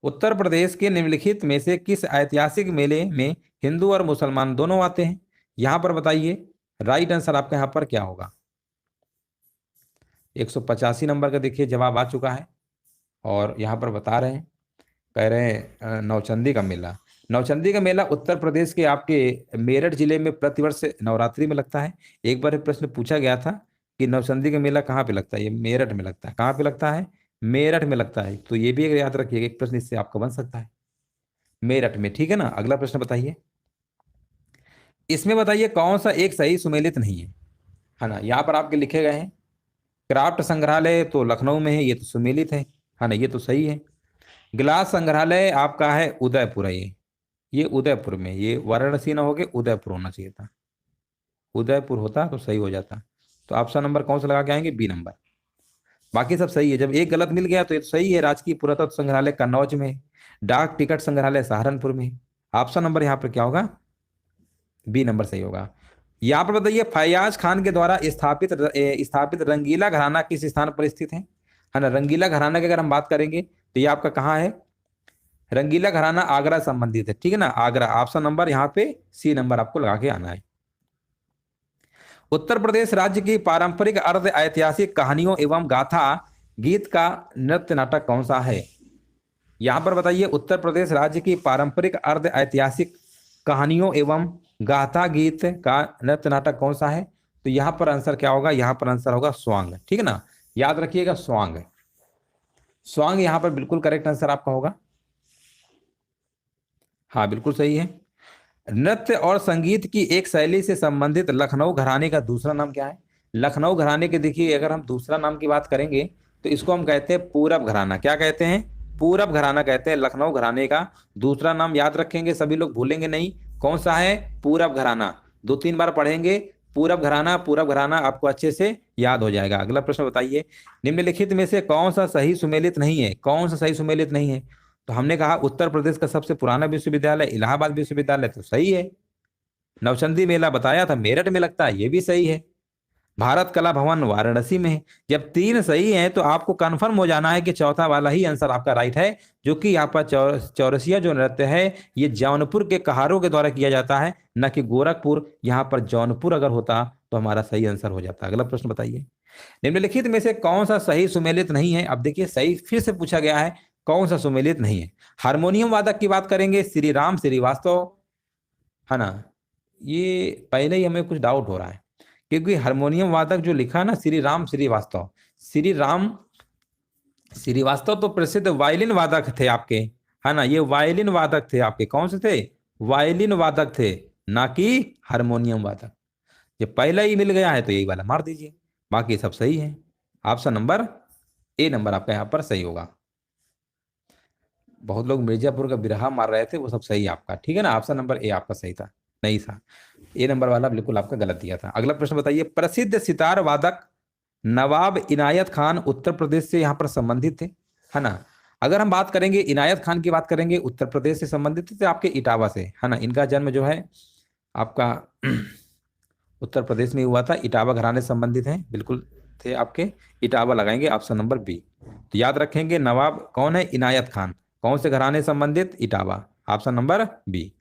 उत्तर प्रदेश के निम्नलिखित में से किस ऐतिहासिक मेले में हिंदू और मुसलमान दोनों आते हैं। यहां पर बताइए राइट आंसर आपका यहां पर क्या होगा। 185 नंबर का देखिए जवाब आ चुका है। और यहां पर बता रहे हैं, कह रहे हैं नौचंदी का मेला। नौचंदी का मेला उत्तर प्रदेश के आपके मेरठ जिले में प्रतिवर्ष नवरात्रि में लगता है। एक बार प्रश्न पूछा गया था कि नौचंदी का मेला कहाँ पे लगता है? ये मेरठ में लगता है। कहाँ पे लगता है? मेरठ में लगता है। तो ये भी एक याद रखिएगा, एक प्रश्न इससे आपका बन सकता है, मेरठ में। ठीक है ना। अगला प्रश्न बताइए, इसमें बताइए कौन सा एक सही सुमेलित नहीं है ना। यहाँ पर आपके लिखे गए हैं, क्राफ्ट संग्रहालय तो लखनऊ में है, ये तो सुमेलित है ना, ये तो सही है। गिलास संग्रहालय आपका है उदयपुर है, ये उदयपुर में, ये वाराणसी ना होके उदयपुर होना चाहिए था। उदयपुर होता तो सही हो जाता। तो ऑप्शन नंबर कौन सा लगा के आएंगे? B number. बाकी सब सही है। जब एक गलत मिल गया तो ये तो सही है। राजकीय पुरातत्व संग्रहालय कन्नौज में है, डाक टिकट संग्रहालय सहारनपुर में है। ऑप्शन नंबर यहाँ पर क्या होगा? बी नंबर सही होगा। यहाँ पर बताइए, फैयाज खान के द्वारा स्थापित रंगीला घराना किस स्थान पर स्थित है ना। रंगीला घराना की अगर हम बात करेंगे तो ये आपका कहाँ है? रंगीला घराना आगरा संबंधित है, ठीक है ना, आगरा। ऑप्शन नंबर यहाँ पे सी नंबर आपको लगा के आना है। उत्तर प्रदेश राज्य की पारंपरिक अर्ध ऐतिहासिक कहानियों एवं गाथा गीत का नृत्य नाटक कौन सा है? यहां पर बताइए, उत्तर प्रदेश राज्य की पारंपरिक अर्ध ऐतिहासिक कहानियों एवं गाथा गीत का नृत्य नाटक कौन सा है? तो यहां पर आंसर क्या होगा? यहां पर आंसर होगा स्वांग, ठीक है ना, याद रखिएगा स्वांग। स्वांग यहां पर बिल्कुल करेक्ट आंसर आपका होगा। हाँ बिल्कुल सही है। नृत्य और संगीत की एक शैली से संबंधित लखनऊ घराने का दूसरा नाम क्या है? लखनऊ घराने के देखिए, अगर हम दूसरा नाम की बात करेंगे तो इसको हम कहते हैं पूरब घराना। क्या कहते हैं? पूरब घराना कहते हैं। लखनऊ घराने का दूसरा नाम याद रखेंगे, सभी लोग भूलेंगे नहीं। कौन सा है? पूरब घराना। 2-3 बार पढ़ेंगे पूरब घराना, पूरब घराना, आपको अच्छे से याद हो जाएगा। अगला प्रश्न बताइए, निम्नलिखित में से कौन सा सही सुमेलित नहीं है? कौन सा सही सुमेलित नहीं है? तो हमने कहा उत्तर प्रदेश का सबसे पुराना विश्वविद्यालय इलाहाबाद विश्वविद्यालय, तो सही है। नवचंदी मेला बताया था मेरठ में लगता है, ये भी सही है। भारत कला भवन वाराणसी में है। जब 3 सही हैं तो आपको कंफर्म हो जाना है कि चौथा वाला ही आंसर आपका राइट है, जो कि यहाँ पर चौरसिया जो नृत्य है ये जौनपुर के कहारों के द्वारा किया जाता है, न कि गोरखपुर। यहाँ पर जौनपुर अगर होता तो हमारा सही आंसर हो जाता। अगला प्रश्न बताइए, निम्नलिखित में से कौन सा सही सुमेलित नहीं है? अब देखिए सही फिर से पूछा गया है, कौन सा सुमेलित नहीं है। हारमोनियम वादक की बात करेंगे श्री राम श्रीवास्तव, है ना। ये पहले ही हमें कुछ डाउट हो रहा है, क्योंकि हारमोनियम वादक जो लिखा है ना श्री राम श्रीवास्तव, श्री राम श्रीवास्तव तो प्रसिद्ध वायलिन वादक थे आपके, है ना। ये वायलिन वादक थे आपके। कौन से थे? वायलिन वादक थे, ना कि हारमोनियम वादक। ये पहला ही मिल गया है तो यही वाला मार दीजिए, बाकी सब सही है। ऑप्शन नंबर ए नंबर आपका यहाँ पर सही होगा। बहुत लोग मिर्जापुर का बिरहा मार रहे थे, वो सब सही आपका, ठीक है ना। ऑप्शन नंबर ए आपका सही था, नहीं था। ए नंबर वाला बिल्कुल आपका गलत दिया था। अगला प्रश्न बताइए, प्रसिद्ध सितार वादक नवाब इनायत खान उत्तर प्रदेश से यहाँ पर संबंधित थे, है ना। अगर हम बात करेंगे इनायत खान की बात करेंगे, उत्तर प्रदेश से संबंधित थे आपके इटावा से, है ना। इनका जन्म जो है आपका उत्तर प्रदेश में हुआ था। इटावा घराने से संबंधित हैं, बिल्कुल थे आपके। इटावा लगाएंगे, ऑप्शन नंबर बी। तो याद रखेंगे नवाब कौन है? इनायत खान। कौन से घराने संबंधित? Etawah, option number B.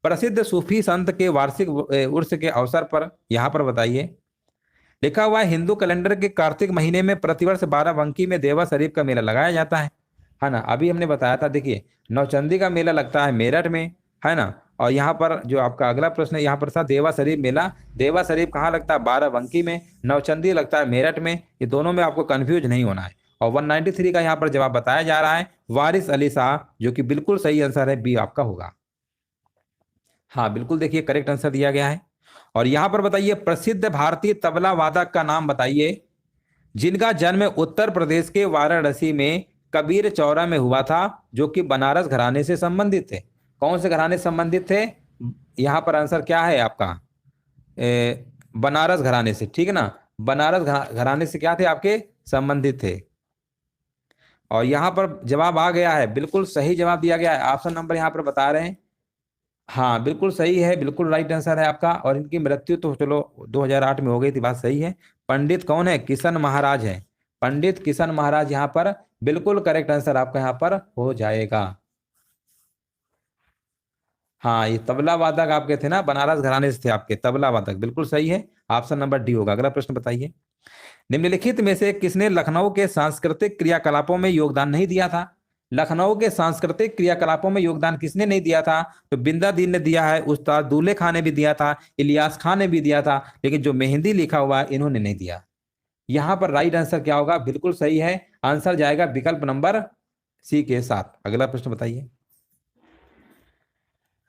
प्रसिद्ध सूफी संत के वार्षिक उर्स के अवसर पर यहाँ पर बताइए, लिखा हुआ है हिंदू कैलेंडर के कार्तिक महीने में प्रतिवर्ष 12 बंकी में देवा शरीफ का मेला लगाया जाता है ना। अभी हमने बताया था, देखिए नौचंदी का मेला लगता है मेरठ में, है ना। और यहाँ पर जो आपका अगला प्रश्न है यहाँ पर था देवा शरीफ मेला। देवा शरीफ कहाँ लगता है? 12 बंकी में। नौचंदी लगता है मेरठ में। ये दोनों में आपको कंफ्यूज नहीं होना है। और 193 का यहाँ पर जवाब बताया जा रहा है वारिस अली शाह, जो कि बिल्कुल सही आंसर है, बी आपका होगा। हाँ बिल्कुल, देखिए करेक्ट आंसर दिया गया है। और यहां पर बताइए, प्रसिद्ध भारतीय तबला वादक का नाम बताइए जिनका जन्म उत्तर प्रदेश के वाराणसी में कबीर चौरा में हुआ था, जो कि बनारस घराने से संबंधित थे। कौन से घराने से संबंधित थे? यहां पर आंसर क्या है आपका? बनारस घराने से, ठीक है ना। बनारस घराने से क्या थे आपके? संबंधित थे। और यहां पर जवाब आ गया है, बिल्कुल सही जवाब दिया गया है। ऑप्शन नंबर यहां पर बता रहे हैं, हाँ बिल्कुल सही है, बिल्कुल राइट आंसर है आपका। और इनकी मृत्यु तो चलो 2008 में हो गई थी, बात सही है। पंडित कौन है? किशन महाराज है। पंडित किशन महाराज यहाँ पर बिल्कुल करेक्ट आंसर आपका यहाँ पर हो जाएगा। हाँ ये तबला वादक आपके थे ना, बनारस घराने से थे आपके तबला वादक, बिल्कुल सही है। ऑप्शन नंबर डी होगा। अगला प्रश्न बताइए, निम्नलिखित में से किसने लखनऊ के सांस्कृतिक क्रियाकलापों में योगदान नहीं दिया था? लखनऊ के सांस्कृतिक क्रियाकलापों में योगदान किसने नहीं दिया था? तो बिंदा दीन ने दिया है, उस्ताद दूल्हे खां ने भी दिया था, इलियास खान ने भी दिया था, लेकिन जो मेहंदी लिखा हुआ है इन्होंने नहीं दिया। यहां पर राइट आंसर क्या होगा? बिल्कुल सही है, आंसर जाएगा विकल्प नंबर सी के साथ। अगला प्रश्न बताइए।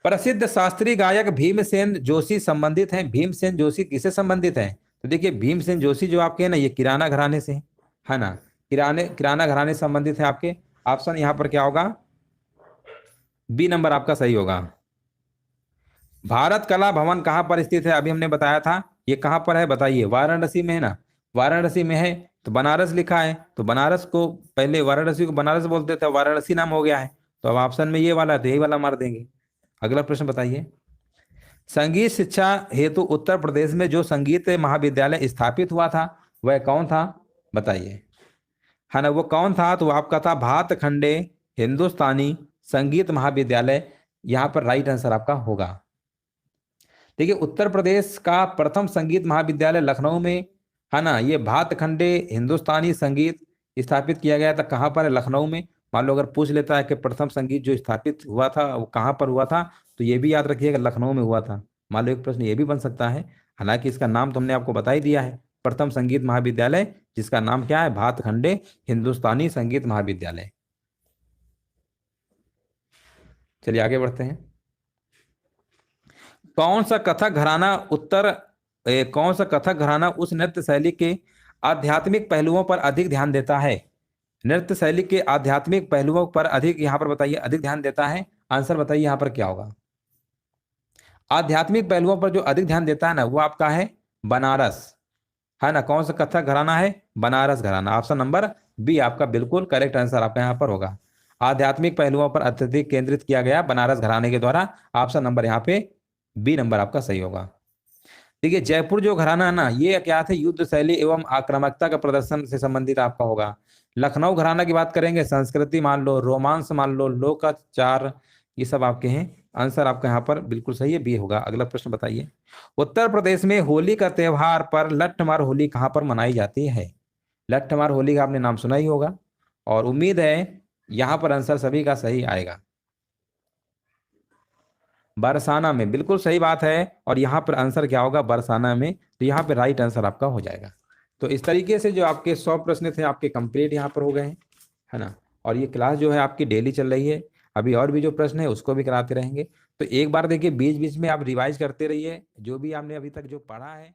प्रसिद्ध शास्त्रीय गायक भीमसेन जोशी संबंधित हैं। भीमसेन जोशी किससे संबंधित हैं? तो देखिए भीमसेन जोशी जो आपके हैं ना, ये किराना घराने से है ना, किराना घराने से संबंधित है आपके। ऑप्शन यहां पर क्या होगा? बी नंबर आपका सही होगा। भारत कला भवन कहां पर स्थित है? अभी हमने बताया था, ये कहां पर है बताइए? वाराणसी में है ना, वाराणसी में है। तो बनारस लिखा है, तो बनारस को पहले वाराणसी को बनारस बोलते थे, वाराणसी नाम हो गया है। तो अब ऑप्शन में ये वाला, तो यही वाला मार देंगे। अगला प्रश्न बताइए। संगीत शिक्षा हेतु उत्तर प्रदेश में जो संगीत महाविद्यालय स्थापित हुआ था वह कौन था? बताइए, है ना, वो कौन था? तो आपका था भातखंडे हिंदुस्तानी संगीत महाविद्यालय। यहाँ पर राइट आंसर आपका होगा। देखिए उत्तर प्रदेश का प्रथम संगीत महाविद्यालय लखनऊ में है ना, ये भातखंडे हिंदुस्तानी संगीत स्थापित किया गया था। कहाँ पर है? लखनऊ में। मान लो अगर पूछ लेता है कि प्रथम संगीत जो स्थापित हुआ था वो कहाँ पर हुआ था, तो ये भी याद रखिएगा लखनऊ में हुआ था। मान लो एक प्रश्न ये भी बन सकता है, हालांकि इसका नाम तो हमने आपको बता ही दिया है, प्रथम संगीत महाविद्यालय, जिसका नाम क्या है? भातखंडे हिंदुस्तानी संगीत महाविद्यालय। चलिए आगे बढ़ते हैं। कौन सा कथक घराना कौन सा कथक घराना उस नृत्य शैली के आध्यात्मिक पहलुओं पर अधिक ध्यान देता है? नृत्य शैली के आध्यात्मिक पहलुओं पर अधिक, यहां पर बताइए, अधिक ध्यान देता है। आंसर बताइए यहां पर क्या होगा? आध्यात्मिक पहलुओं पर जो अधिक ध्यान देता है ना, वो आपका है बनारस, है ना। कौन सा कथक घराना है? बनारस घराना। ऑप्शन नंबर बी आपका बिल्कुल करेक्ट आंसर आपका यहाँ पर होगा। आध्यात्मिक पहलुओं पर अत्यधिक केंद्रित किया गया बनारस घराने के द्वारा। ऑप्शन नंबर यहाँ पे बी नंबर आपका सही होगा। देखिए जयपुर जो घराना है ना, ये क्या थे? युद्ध शैली एवं आक्रामकता का प्रदर्शन से संबंधित आपका होगा। लखनऊ घराना की बात करेंगे, संस्कृति मान लो, रोमांस मान लो, लोकाचार, ये सब आपके हैं। आंसर आपका यहाँ पर बिल्कुल सही है, बी होगा। अगला प्रश्न बताइए। उत्तर प्रदेश में होली का त्योहार पर लट्ठमार होली कहाँ पर मनाई जाती है? लट्ठमार होली का आपने नाम सुना ही होगा, और उम्मीद है यहाँ पर आंसर सभी का सही आएगा। बरसाना में, बिल्कुल सही बात है। और यहाँ पर आंसर क्या होगा? बरसाना में। तो यहाँ पे राइट आंसर आपका हो जाएगा। तो इस तरीके से जो आपके 100 प्रश्न थे आपके कंप्लीट यहाँ पर हो गए हैं, है ना। और ये क्लास जो है आपकी डेली चल रही है, अभी और भी जो प्रश्न है उसको भी कराते रहेंगे। तो एक बार देखिए बीच बीच में आप रिवाइज करते रहिए, जो भी आपने अभी तक जो पढ़ा है।